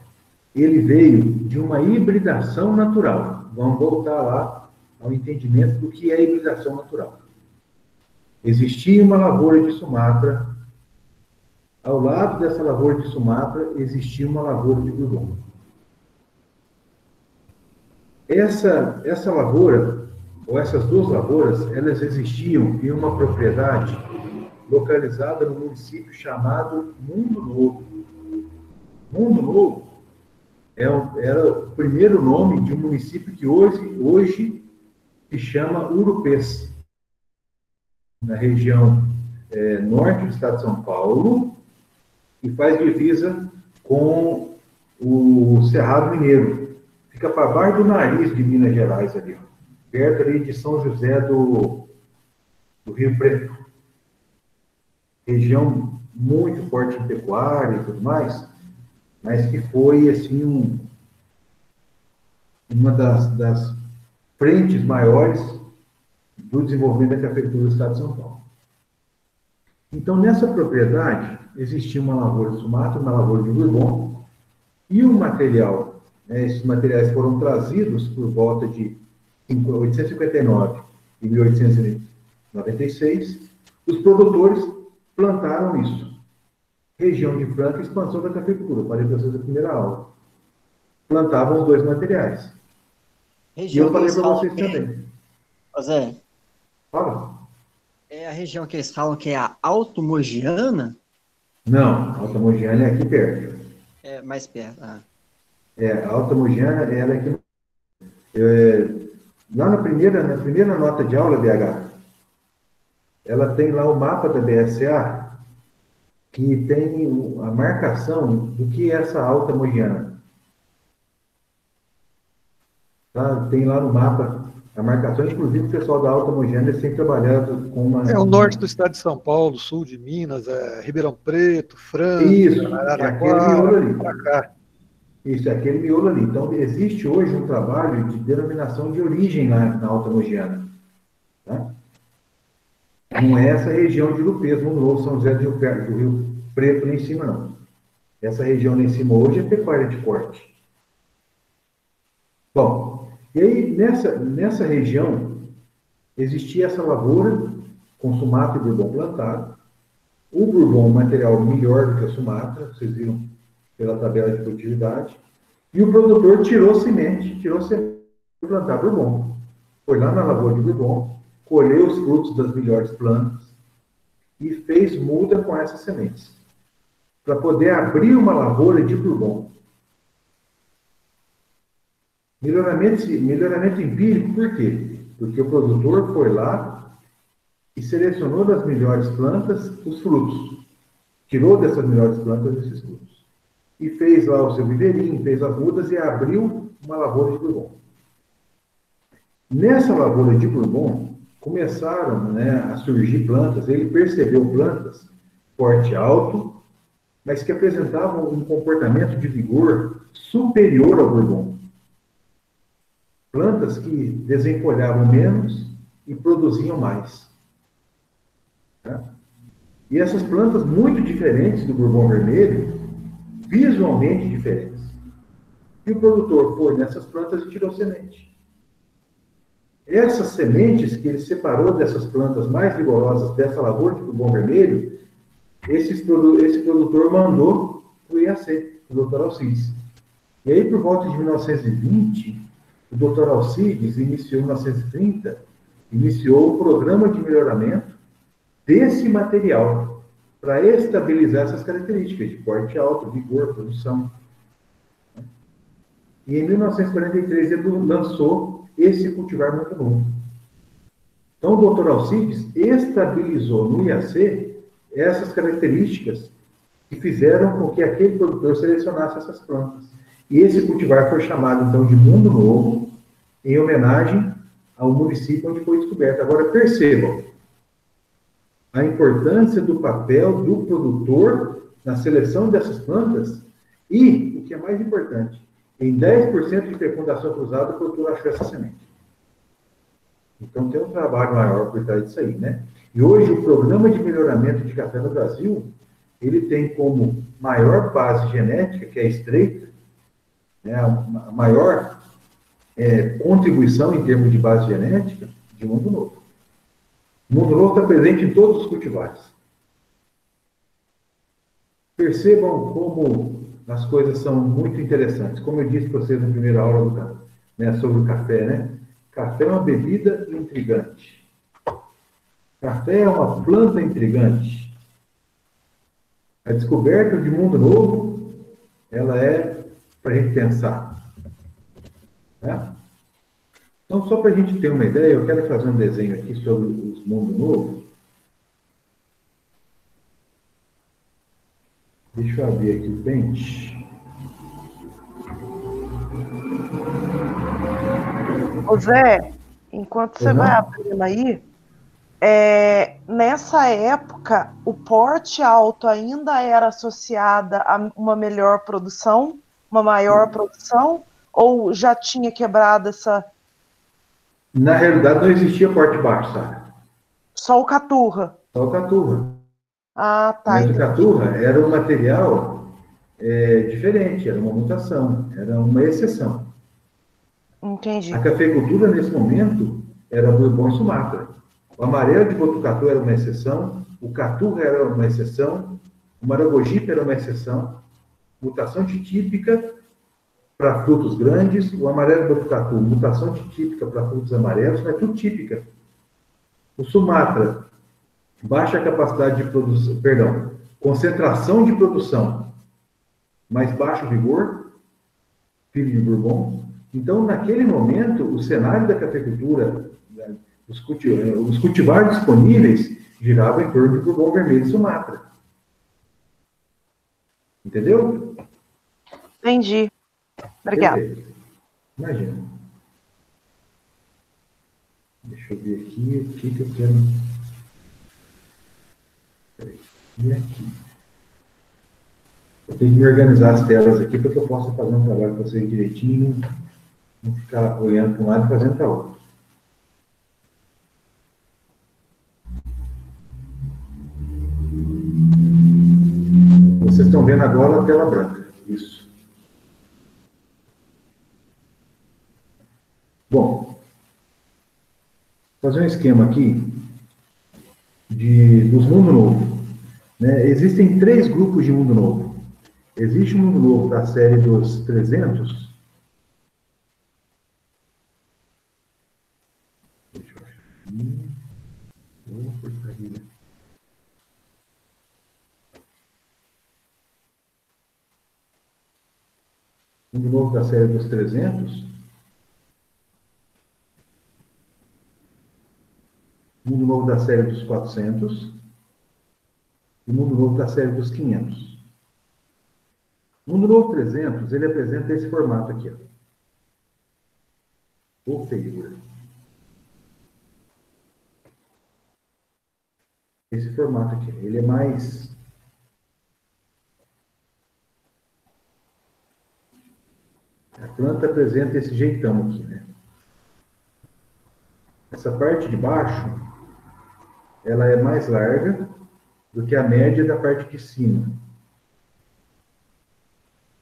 ele veio de uma hibridação natural. Vamos voltar lá ao entendimento do que é hibridação natural. Existia uma lavoura de Sumatra, ao lado dessa lavoura de Sumatra existia uma lavoura de Bourbon. Essa lavoura, ou essas 2 lavouras, elas existiam em uma propriedade localizada no município chamado Mundo Novo. Mundo Novo era o primeiro nome de um município que hoje se chama Urupês, na região norte do estado de São Paulo, e faz divisa com o Cerrado Mineiro. Fica para baixo do nariz de Minas Gerais, ali, perto ali de São José do Rio Preto. Região muito forte em pecuária e tudo mais, mas que foi, assim, uma das frentes maiores do desenvolvimento da cafeicultura do estado de São Paulo. Então, nessa propriedade, existia uma lavoura de Sumatra, uma lavoura de Bourbon, e o material, né, esses materiais foram trazidos por volta de 1859 e 1896, os produtores plantaram isso. Região de planta e expansão da cafeicultura, falei para vocês na primeira aula. Plantavam os 2 materiais. Região e eu falei para falam vocês também. Zé, Fala. é a região que eles falam que é a Alto Mogiana? Não, a Alta Mogiana é aqui perto. É mais perto. Ah. A Alta Mogiana, ela é aqui. Lá na primeira nota de aula, BH, ela tem lá o mapa da BSA, que tem a marcação do que é essa Alta Mogiana. Tá? Tem lá no mapa a marcação, inclusive o pessoal da Alta Mogiana tem trabalhado com uma... É o norte do estado de São Paulo, sul de Minas, Ribeirão Preto, Franca, Isso, aquele miolo ali. Pra cá. Isso, aquele miolo ali. Então, existe hoje um trabalho de denominação de origem lá na Alta Mogiana. Tá? Não é essa região de Urupês, Mundo Novo, São José do Rio Preto lá em cima, não. Essa região lá em cima hoje é pecuária de corte. Bom, e aí nessa região existia essa lavoura com Sumatra e Bourbon plantado. O Bourbon, um material melhor do que a Sumatra, vocês viram pela tabela de produtividade. E o produtor tirou semente para plantar bourbon. Foi lá na lavoura de bourbon, colheu os frutos das melhores plantas e fez muda com essas sementes, para poder abrir uma lavoura de bourbon. Melhoramento empírico, por quê? Porque o produtor foi lá e selecionou das melhores plantas os frutos. Tirou dessas melhores plantas esses frutos. E fez lá o seu viveirinho, fez as mudas e abriu uma lavoura de bourbon. Nessa lavoura de bourbon, começaram, né, a surgir plantas. Ele percebeu plantas porte alto, mas que apresentavam um comportamento de vigor superior ao bourbon. Plantas que desenfolhavam menos e produziam mais. Tá? E essas plantas muito diferentes do bourbon vermelho, visualmente diferentes. E o produtor foi nessas plantas e tirou semente. Essas sementes que ele separou dessas plantas mais vigorosas dessa lavoura de bourbon vermelho, esse produtor mandou para o IAC, o Dr. Alcides. E aí, por volta de 1920, o Dr. Alcides iniciou, em 1930, iniciou o programa de melhoramento desse material para estabilizar essas características de porte alto, vigor, produção. E em 1943 ele lançou esse cultivar muito novo. Então o Dr. Alcides estabilizou no IAC essas características que fizeram com que aquele produtor selecionasse essas plantas. E esse cultivar foi chamado então de Mundo Novo, em homenagem ao município onde foi descoberto. Agora percebam a importância do papel do produtor na seleção dessas plantas e, o que é mais importante, em 10% de fecundação cruzada, o produtor achou essa semente. Então tem um trabalho maior por trás disso aí, né? E hoje o programa de melhoramento de café no Brasil, ele tem como maior base genética, que é estreita, né, a maior contribuição em termos de base genética, de Mundo Novo. O Mundo Novo está presente em todos os cultivares. Percebam como as coisas são muito interessantes. Como eu disse para vocês na primeira aula sobre o café, né? Café é uma bebida intrigante. Café é uma planta intrigante. A descoberta de Mundo Novo, ela é para a gente pensar. Né? Então, só para a gente ter uma ideia, eu quero fazer um desenho aqui sobre os Mundo Novo. Deixa eu abrir aqui o pente. Ô Zé, enquanto você vai abrindo aí, nessa época, o porte alto ainda era associada a uma melhor produção, uma maior produção, ou já tinha quebrado essa... Na realidade, não existia porte baixo, sabe? Só o caturra. Só o caturra. Ah, tá. Mas o caturra era um material diferente, era uma mutação, era uma exceção. Entendi. A cafeicultura, nesse momento, era Bourbon e Sumatra. O amarelo de Botucatu era uma exceção, o caturra era uma exceção, o maragogipe era uma exceção, mutação típica para frutos grandes, o amarelo de Botucatu, mutação típica para frutos amarelos, mas tudo típica. O Sumatra, baixa capacidade de produção, concentração de produção, mas baixo vigor, filho de Bourbon. Então, naquele momento, o cenário da cafeicultura, os cultivares disponíveis, giravam em torno de Bourbon vermelho e Sumatra. Entendeu? Entendi. Obrigada. Imagina. Deixa eu ver aqui o que eu quero. E aqui. Eu tenho que me organizar as telas aqui para que eu possa fazer um trabalho com vocês direitinho, não ficar olhando para um lado e fazendo para o outro. Vocês estão vendo agora a tela branca. Isso. Bom, vou fazer um esquema aqui dos Mundo Novo. Né? Existem 3 grupos de Mundo Novo. Existe um mundo novo da série dos 300. Deixa eu achar aqui. Porcaria. Mundo novo da série dos 300. Mundo novo da série dos 400. E mundo novo da série dos 500. O mundo novo 300, ele apresenta esse formato aqui, ó. Ou feiura. Esse formato aqui, ele é mais... A planta apresenta esse jeitão aqui, né? Essa parte de baixo, ela é mais larga do que a média da parte de cima.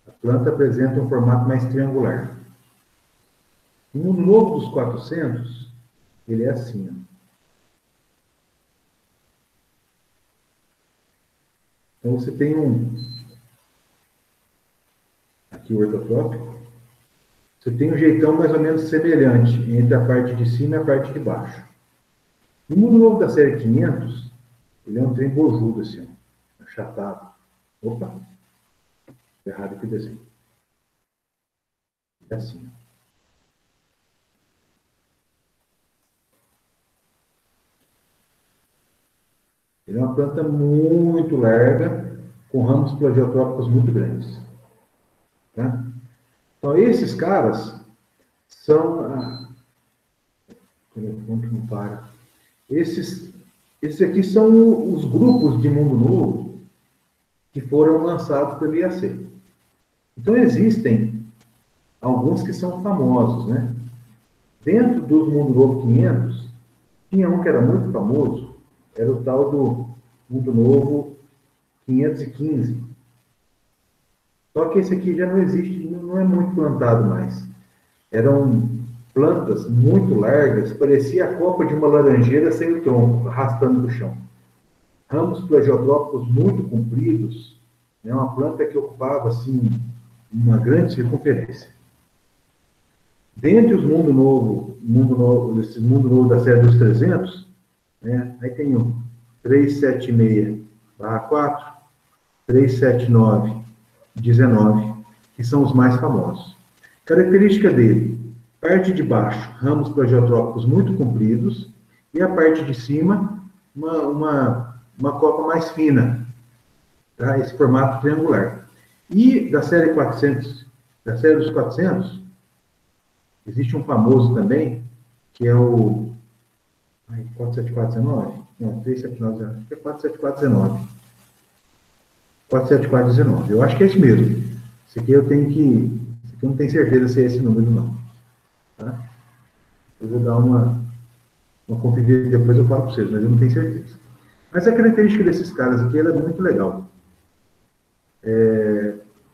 A planta apresenta um formato mais triangular. O mundo novo dos 400, ele é assim, ó. Então você tem aqui o ortotrópico, você tem um jeitão mais ou menos semelhante entre a parte de cima e a parte de baixo. O mundo novo da série 500, ele é um trem bojudo assim, ó, achatado. Opa! Errado aqui o desenho. É assim, ó. Ele é uma planta muito larga, com ramos plagiotrópicos muito grandes. Tá? Então, esses caras são... O telefone não para. Esses aqui são os grupos de mundo novo que foram lançados pelo IAC. Então, existem alguns que são famosos, né? Dentro do mundo novo 500, tinha um que era muito famoso, era o tal do mundo novo 515. Só que esse aqui já não existe, não é muito plantado mais. Eram plantas muito largas, parecia a copa de uma laranjeira sem o tronco, arrastando do chão. Ramos plagiotrópicos muito compridos, né, uma planta que ocupava assim, uma grande circunferência. Dentre os esse mundo novo da série dos 300, né, aí tem o 376/4, 379/19, que são os mais famosos. Característica dele: parte de baixo, ramos plagiotrópicos muito compridos, e a parte de cima, uma copa mais fina, tá? Esse formato triangular. E da série 400, da série dos 400, existe um famoso também, que é o 47419? Não, 37919. Acho que é 47419. 47419. Eu acho que é esse mesmo. Esse aqui eu não tenho certeza se é esse número, não. Tá? Eu vou dar uma conferida depois, eu falo para vocês, mas eu não tenho certeza. Mas a característica desses caras aqui, ela é muito legal.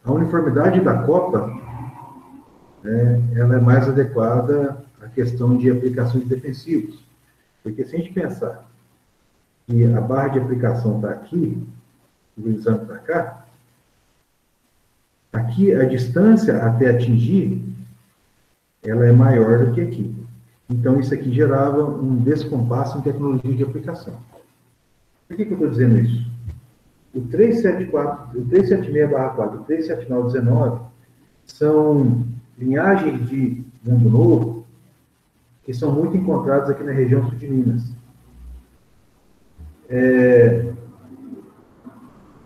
A uniformidade da copa, ela é mais adequada à questão de aplicações defensivas. Porque se a gente pensar que a barra de aplicação está aqui, deslizando para cá, aqui a distância até atingir, ela é maior do que aqui. Então, isso aqui gerava um descompasso em tecnologia de aplicação. Por que eu estou dizendo isso? O 376/4 e o 379/19 são linhagens de mundo novo que são muito encontradas aqui na região sul de Minas.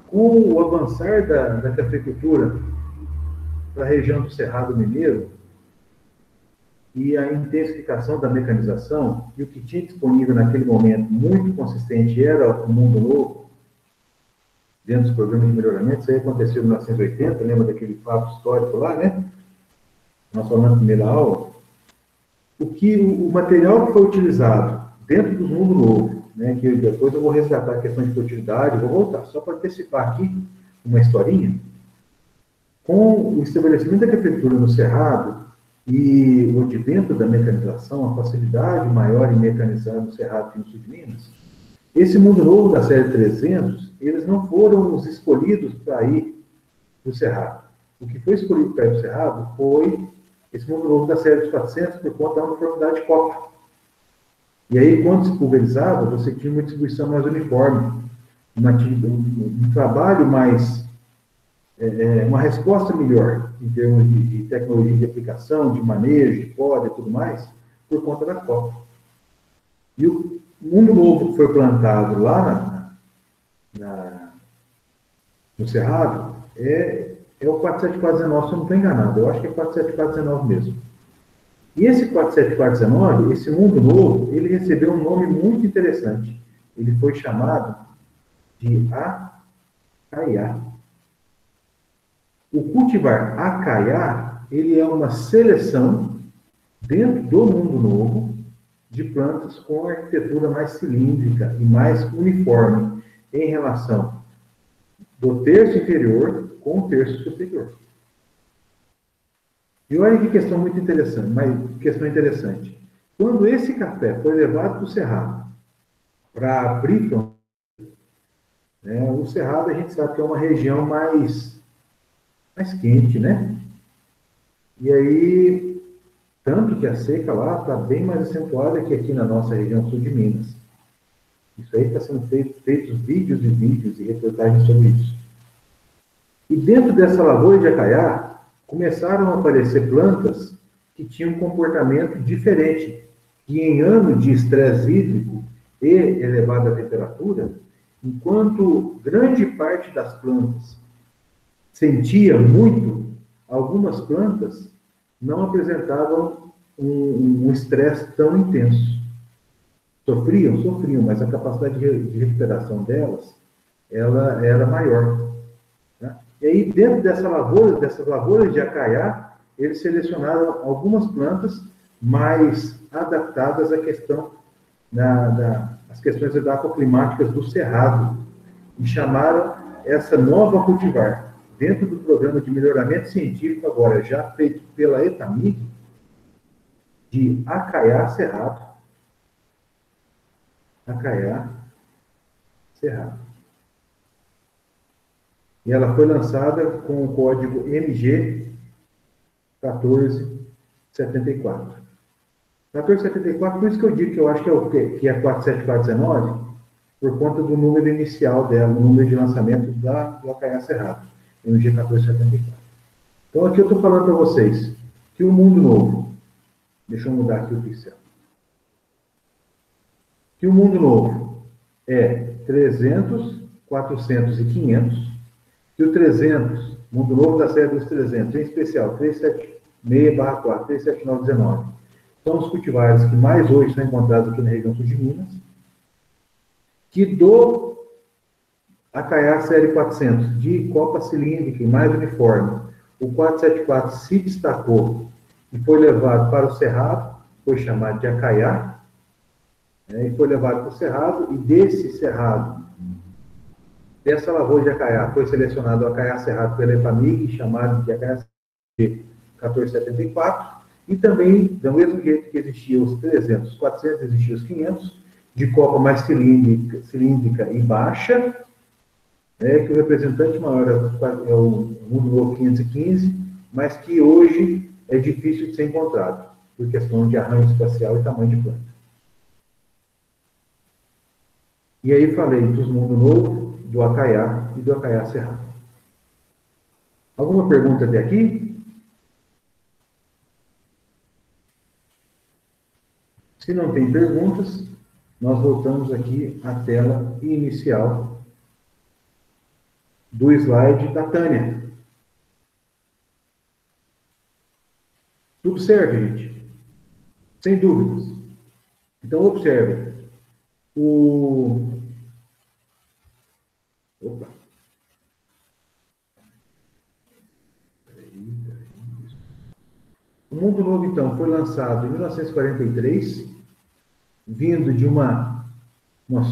Com o avançar da cafeicultura para a região do Cerrado Mineiro e a intensificação da mecanização, e o que tinha disponível naquele momento muito consistente era o mundo novo, dentro dos programas de melhoramento. Isso aí aconteceu em 1980, lembra daquele fato histórico lá, né? Nós falamos na primeira aula. O material que foi utilizado dentro do mundo novo, né, que depois eu vou resgatar a questão de produtividade, vou voltar, só para antecipar aqui uma historinha. Com o estabelecimento da cafeicultura no Cerrado e o advento da mecanização, a facilidade maior em mecanizar no Cerrado e no sul de Minas, esse mundo novo da série 300, eles não foram os escolhidos para ir do Cerrado. O que foi escolhido para ir para o Cerrado foi esse mundo novo da série dos 400 por conta da uniformidade de copa. E aí, quando se pulverizava, você tinha uma distribuição mais uniforme, um trabalho mais, uma resposta melhor em termos de tecnologia de aplicação, de manejo, de poda e tudo mais, por conta da copa. E o mundo novo que foi plantado lá no Cerrado é o 47419, se eu não estou enganado. Eu acho que é 47419 mesmo. E esse 47419, esse mundo novo, ele recebeu um nome muito interessante. Ele foi chamado de Acaiá. O cultivar Acaiá, ele é uma seleção dentro do mundo novo de plantas com arquitetura mais cilíndrica e mais uniforme em relação do terço inferior com o terço superior. E olha que questão muito interessante, questão interessante. Quando esse café foi levado para o Cerrado, para abrir fronteira, o Cerrado a gente sabe que é uma região mais quente, né? E aí, tanto que a seca lá está bem mais acentuada que aqui na nossa região sul de Minas. Isso aí está sendo feitos vídeos e vídeos e reportagens sobre isso. E dentro dessa lavoura de Acaiá, começaram a aparecer plantas que tinham um comportamento diferente, que em ano de estresse hídrico e elevada temperatura, enquanto grande parte das plantas sentia muito, algumas plantas não apresentavam um estresse tão intenso. Sofriam, mas a capacidade de recuperação delas, ela era maior. Né? E aí, dentro dessas lavouras de Acaiá, eles selecionaram algumas plantas mais adaptadas à questão as questões edafoclimáticas do Cerrado e chamaram essa nova cultivar, dentro do programa de melhoramento científico, agora já feito pela ETAMIG, de Acaiá Cerrado. Acaiá Cerrado. E ela foi lançada com o código MG 1474. 1474, por isso que eu digo que eu acho que é 47419, por conta do número inicial dela, o número de lançamento do Acaiá Cerrado, MG 1474. Então, aqui eu estou falando para vocês que o mundo novo, deixa eu mudar aqui o pincel, que o mundo novo é 300, 400 e 500, que o 300, mundo novo da série dos 300, em especial 376/4, 37919, são os cultivares que mais hoje são encontrados aqui na região sul de Minas, que do Acaiá série 400, de copa cilíndrica e mais uniforme, o 474 se destacou e foi levado para o Cerrado, foi chamado de Acaiá, e foi levado para o Cerrado, e desse Cerrado, dessa lavoura de Acaiá, foi selecionado o Acaiá Cerrado pela EPAMIG, chamado de Acaiá 1474, e também, do mesmo jeito que existiam os 300, os 400, existiam os 500, de copa mais cilíndrica e baixa, que o representante maior é o mundo novo 515, mas que hoje é difícil de ser encontrado, por questão de arranjo espacial e tamanho de planta. E aí falei dos mundo novo, do Acaiá e do Acaiá Cerrado. Alguma pergunta até aqui? Se não tem perguntas, nós voltamos aqui à tela inicial do slide da Tânia. Tudo certo, gente? Sem dúvidas. Então, observe. Opa. O Mundo Novo, então, foi lançado em 1943, vindo de uma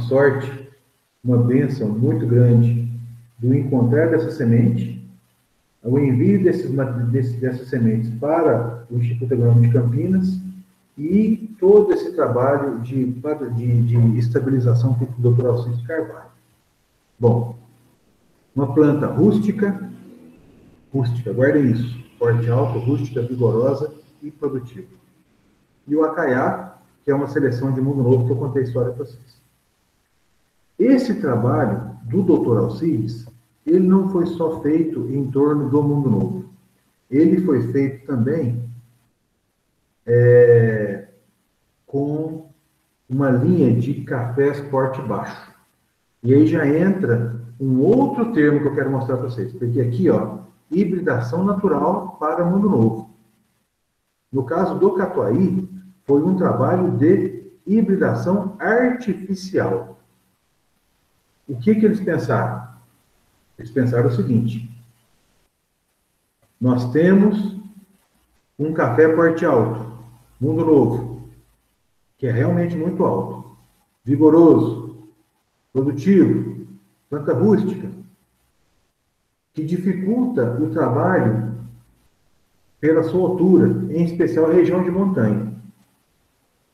sorte, uma bênção muito grande do encontrar dessa semente, o envio dessas sementes para o Instituto Agronômico de Campinas e todo esse trabalho de estabilização feito pelo Dr. Alcides Carvalho. Bom, uma planta rústica, rústica. Guardem isso. Porte alto, rústica, vigorosa e produtiva. E o Acaiá, que é uma seleção de Mundo Novo que eu contei a história para vocês. Esse trabalho do Dr. Alcides, ele não foi só feito em torno do Mundo Novo. Ele foi feito também com uma linha de cafés porte baixo. E aí já entra um outro termo que eu quero mostrar para vocês. Porque aqui, ó, hibridação natural para Mundo Novo. No caso do Catuai, foi um trabalho de hibridação artificial. O que eles pensaram? Eles pensaram o seguinte: nós temos um café porte alto, Mundo Novo, que é realmente muito alto, vigoroso, produtivo, planta rústica, que dificulta o trabalho pela sua altura, em especial a região de montanha.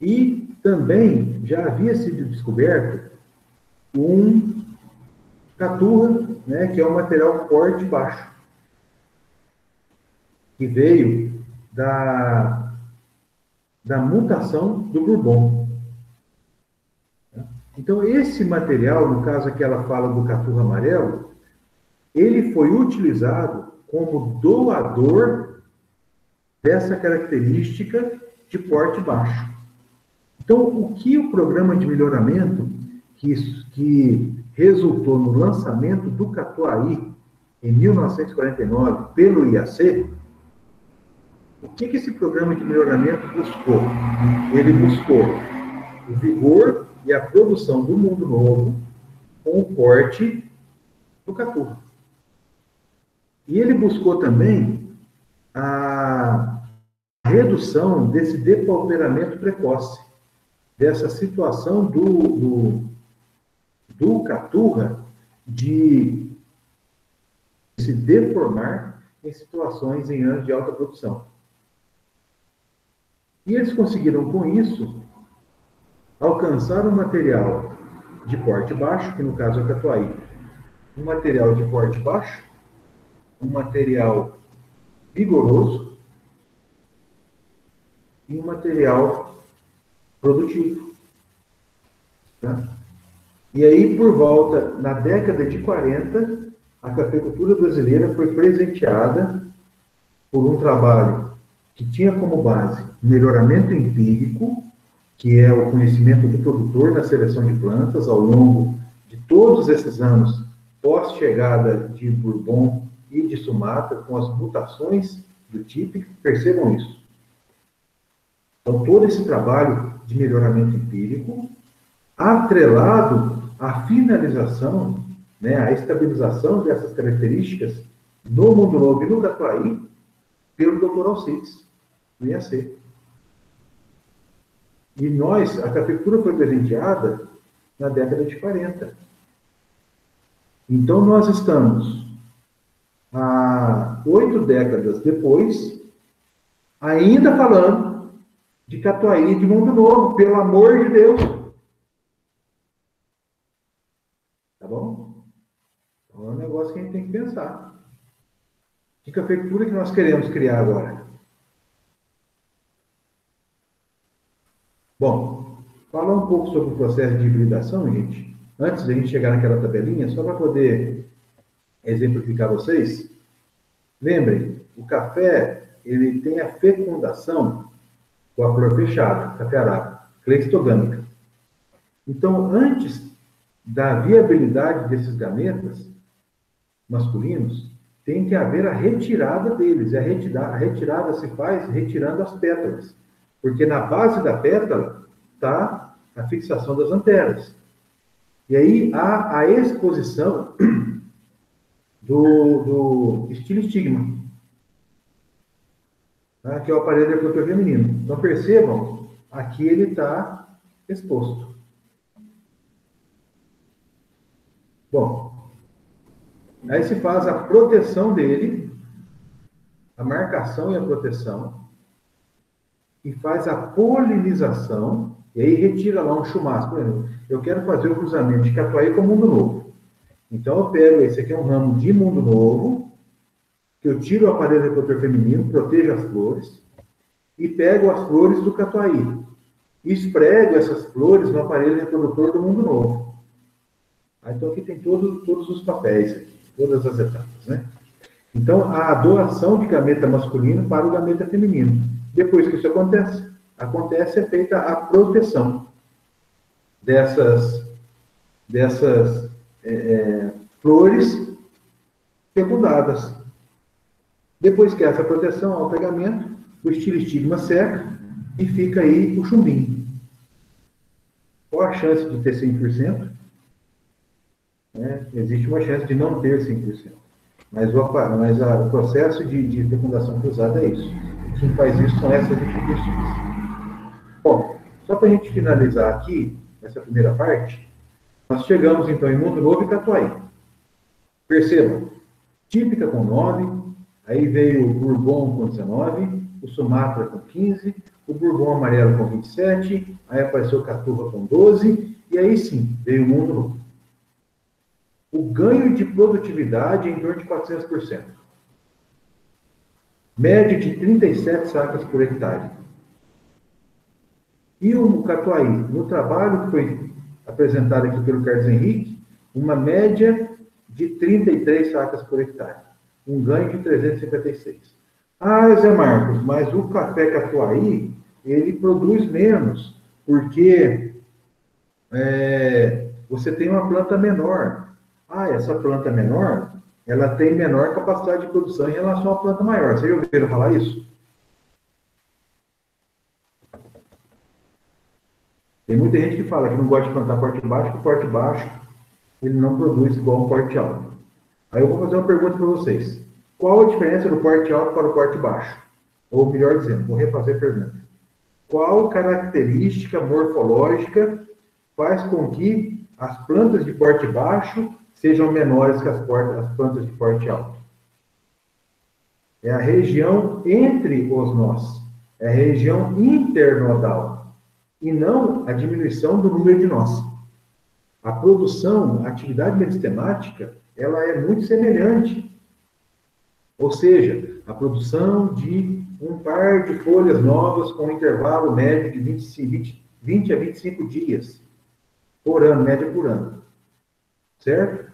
E também já havia sido descoberto um caturra, né, que é um material porte baixo, que veio da mutação do Bourbon. Então, esse material, no caso aqui ela fala do caturra amarelo, ele foi utilizado como doador dessa característica de porte baixo. Então, o que o programa de melhoramento que resultou no lançamento do Catuai em 1949 pelo IAC, o que esse programa de melhoramento buscou? Ele buscou o vigor e a produção do Mundo Novo com o porte do caturra. E ele buscou também a redução desse depauperamento precoce, dessa situação do caturra de se deformar em situações em anos de alta produção. E eles conseguiram, com isso, alcançar um material de porte baixo, que no caso é o Catuai, um material de porte baixo, um material vigoroso e um material produtivo. Tá? E aí, por volta, na década de 40, a cafeicultura brasileira foi presenteada por um trabalho que tinha como base melhoramento empírico, que é o conhecimento do produtor na seleção de plantas ao longo de todos esses anos pós-chegada de Bourbon e de Sumatra, com as mutações do típico, percebam isso. Então, todo esse trabalho de melhoramento empírico, atrelado à finalização, né, à estabilização dessas características no Mundo Novo e no Catuai, pelo Dr. Alcides, do IAC. E a cafeicultura foi presenteada na década de 40. Então, nós estamos há 8 décadas depois, ainda falando de Catuai de Mundo Novo, pelo amor de Deus. Tá bom? Então, é um negócio que a gente tem que pensar. Que cafeicultura que nós queremos criar agora? Bom, falar um pouco sobre o processo de hibridação, gente. Antes da gente chegar naquela tabelinha, só para poder exemplificar vocês. Lembrem, o café, ele tem a fecundação com a flor fechada, café arábica, cleistogâmica. Então, antes da viabilidade desses gametas masculinos, tem que haver a retirada deles. A retirada se faz retirando as pétalas, porque na base da pétala está a fixação das anteras. E aí há a exposição do estilostigma, tá? Que é o aparelho reprodutor feminino. Então percebam, aqui ele está exposto. Bom, aí se faz a proteção dele, a marcação e a proteção, e faz a polinização, e aí retira lá um chumaço. Por exemplo, eu quero fazer o cruzamento de Catuai com Mundo Novo. Então eu pego, esse aqui é um ramo de Mundo Novo, que eu tiro o aparelho reprodutor feminino, protejo as flores, e pego as flores do catuai. E esprego essas flores no aparelho reprodutor do mundo novo. Então aqui tem todos os papéis, aqui, todas as etapas, né? Então, a doação de gameta masculino para o gameta feminino. Depois que isso acontece é feita a proteção dessas flores fecundadas. Depois que essa proteção ao pegamento, o estilistigma seca e fica aí o chumbinho. Qual a chance de ter 100%? Existe uma chance de não ter 100%. Mas o processo de fecundação cruzada é isso. Quem faz isso são essas instituições. Bom, só para a gente finalizar aqui, essa primeira parte, nós chegamos então em Mundo Novo e Catuai. Percebam, típica com 9, aí veio o Bourbon com 19, o Sumatra com 15, o Bourbon amarelo com 27, aí apareceu o Catuva com 12, e aí sim, veio o Mundo Novo. O ganho de produtividade é em torno de 400%. Média de 37 sacas por hectare. E o Catuai, no trabalho que foi apresentado aqui pelo Carlos Henrique, uma média de 33 sacas por hectare. Um ganho de 356. Ah, Zé Marcos, mas o café Catuai, ele produz menos, porque você tem uma planta menor. Ah, essa planta menor, ela tem menor capacidade de produção em relação à planta maior. Vocês já ouviram falar isso? Tem muita gente que fala que não gosta de plantar porte baixo, porque o porte baixo ele não produz igual um porte alto. Aí eu vou fazer uma pergunta para vocês. Qual a diferença do porte alto para o porte baixo? Ou melhor dizendo, vou refazer a pergunta. Qual característica morfológica faz com que as plantas de porte baixo sejam menores que as plantas de porte alto? É a região entre os nós. É a região internodal. E não a diminuição do número de nós. A produção, a atividade meristemática, ela é muito semelhante. Ou seja, a produção de um par de folhas novas com um intervalo médio de 20 a 25 dias por ano, média por ano. Certo?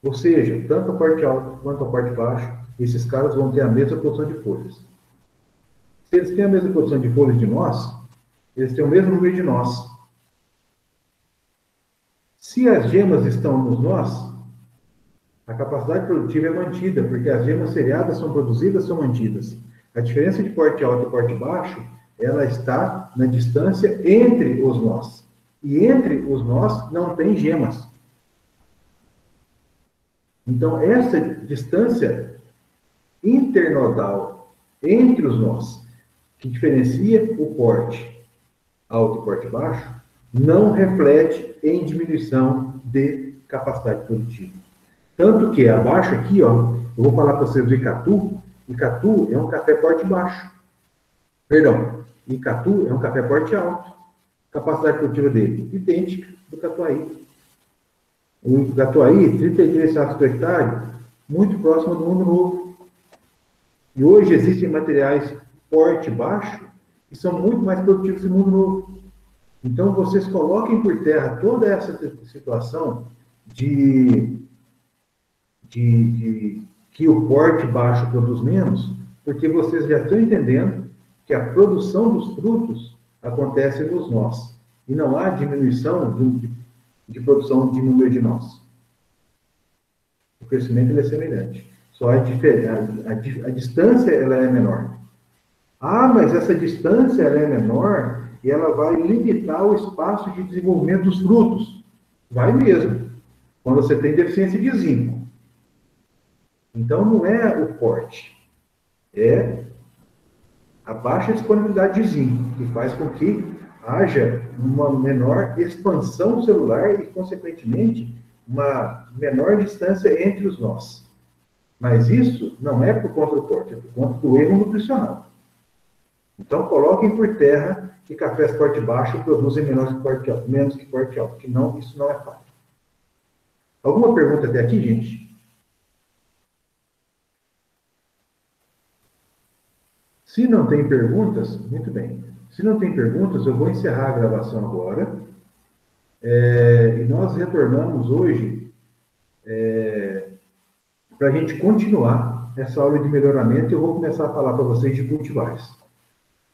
Ou seja, tanto a parte alta quanto a parte baixa, esses caras vão ter a mesma produção de folhas. Se eles têm a mesma produção de folhas de nós, eles têm o mesmo número de nós. Se as gemas estão nos nós, a capacidade produtiva é mantida, porque as gemas seriadas são produzidas, são mantidas. A diferença de porte alto e porte baixo, ela está na distância entre os nós. E entre os nós não tem gemas. Então, essa distância internodal entre os nós, que diferencia o porte alto e porte baixo, não reflete em diminuição de capacidade produtiva. Tanto que abaixo aqui, ó, eu vou falar para vocês do Icatu. Icatu é um café porte baixo. Perdão, Icatu é um café porte alto. Capacidade produtiva dele, idêntica do Catuai. O Catuai, 33 sacos por hectare, muito próximo do Mundo Novo. E hoje existem materiais porte baixo que são muito mais produtivos que o Mundo Novo. Então, vocês coloquem por terra toda essa situação de que o porte baixo produz menos, porque vocês já estão entendendo que a produção dos frutos acontece nos nós. E não há diminuição de produção de número de nós. O crescimento ele é semelhante. Só a distância ela é menor. Ah, mas essa distância ela é menor e ela vai limitar o espaço de desenvolvimento dos frutos. Vai mesmo. Quando você tem deficiência de zinco. Então, não é o porte. É a baixa disponibilidade de zinco, que faz com que haja uma menor expansão celular e, consequentemente, uma menor distância entre os nós. Mas isso não é por conta do porte, é por conta do erro nutricional. Então, coloquem por terra que cafés porte baixo produzem menos que porte alto, que não, isso não é fato. Alguma pergunta até aqui, gente? Se não tem perguntas, muito bem. Se não tem perguntas, eu vou encerrar a gravação agora. E nós retornamos hoje para a gente continuar essa aula de melhoramento. Eu vou começar a falar para vocês de cultivares.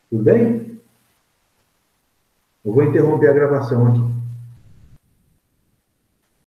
Tudo bem? Eu vou interromper a gravação aqui.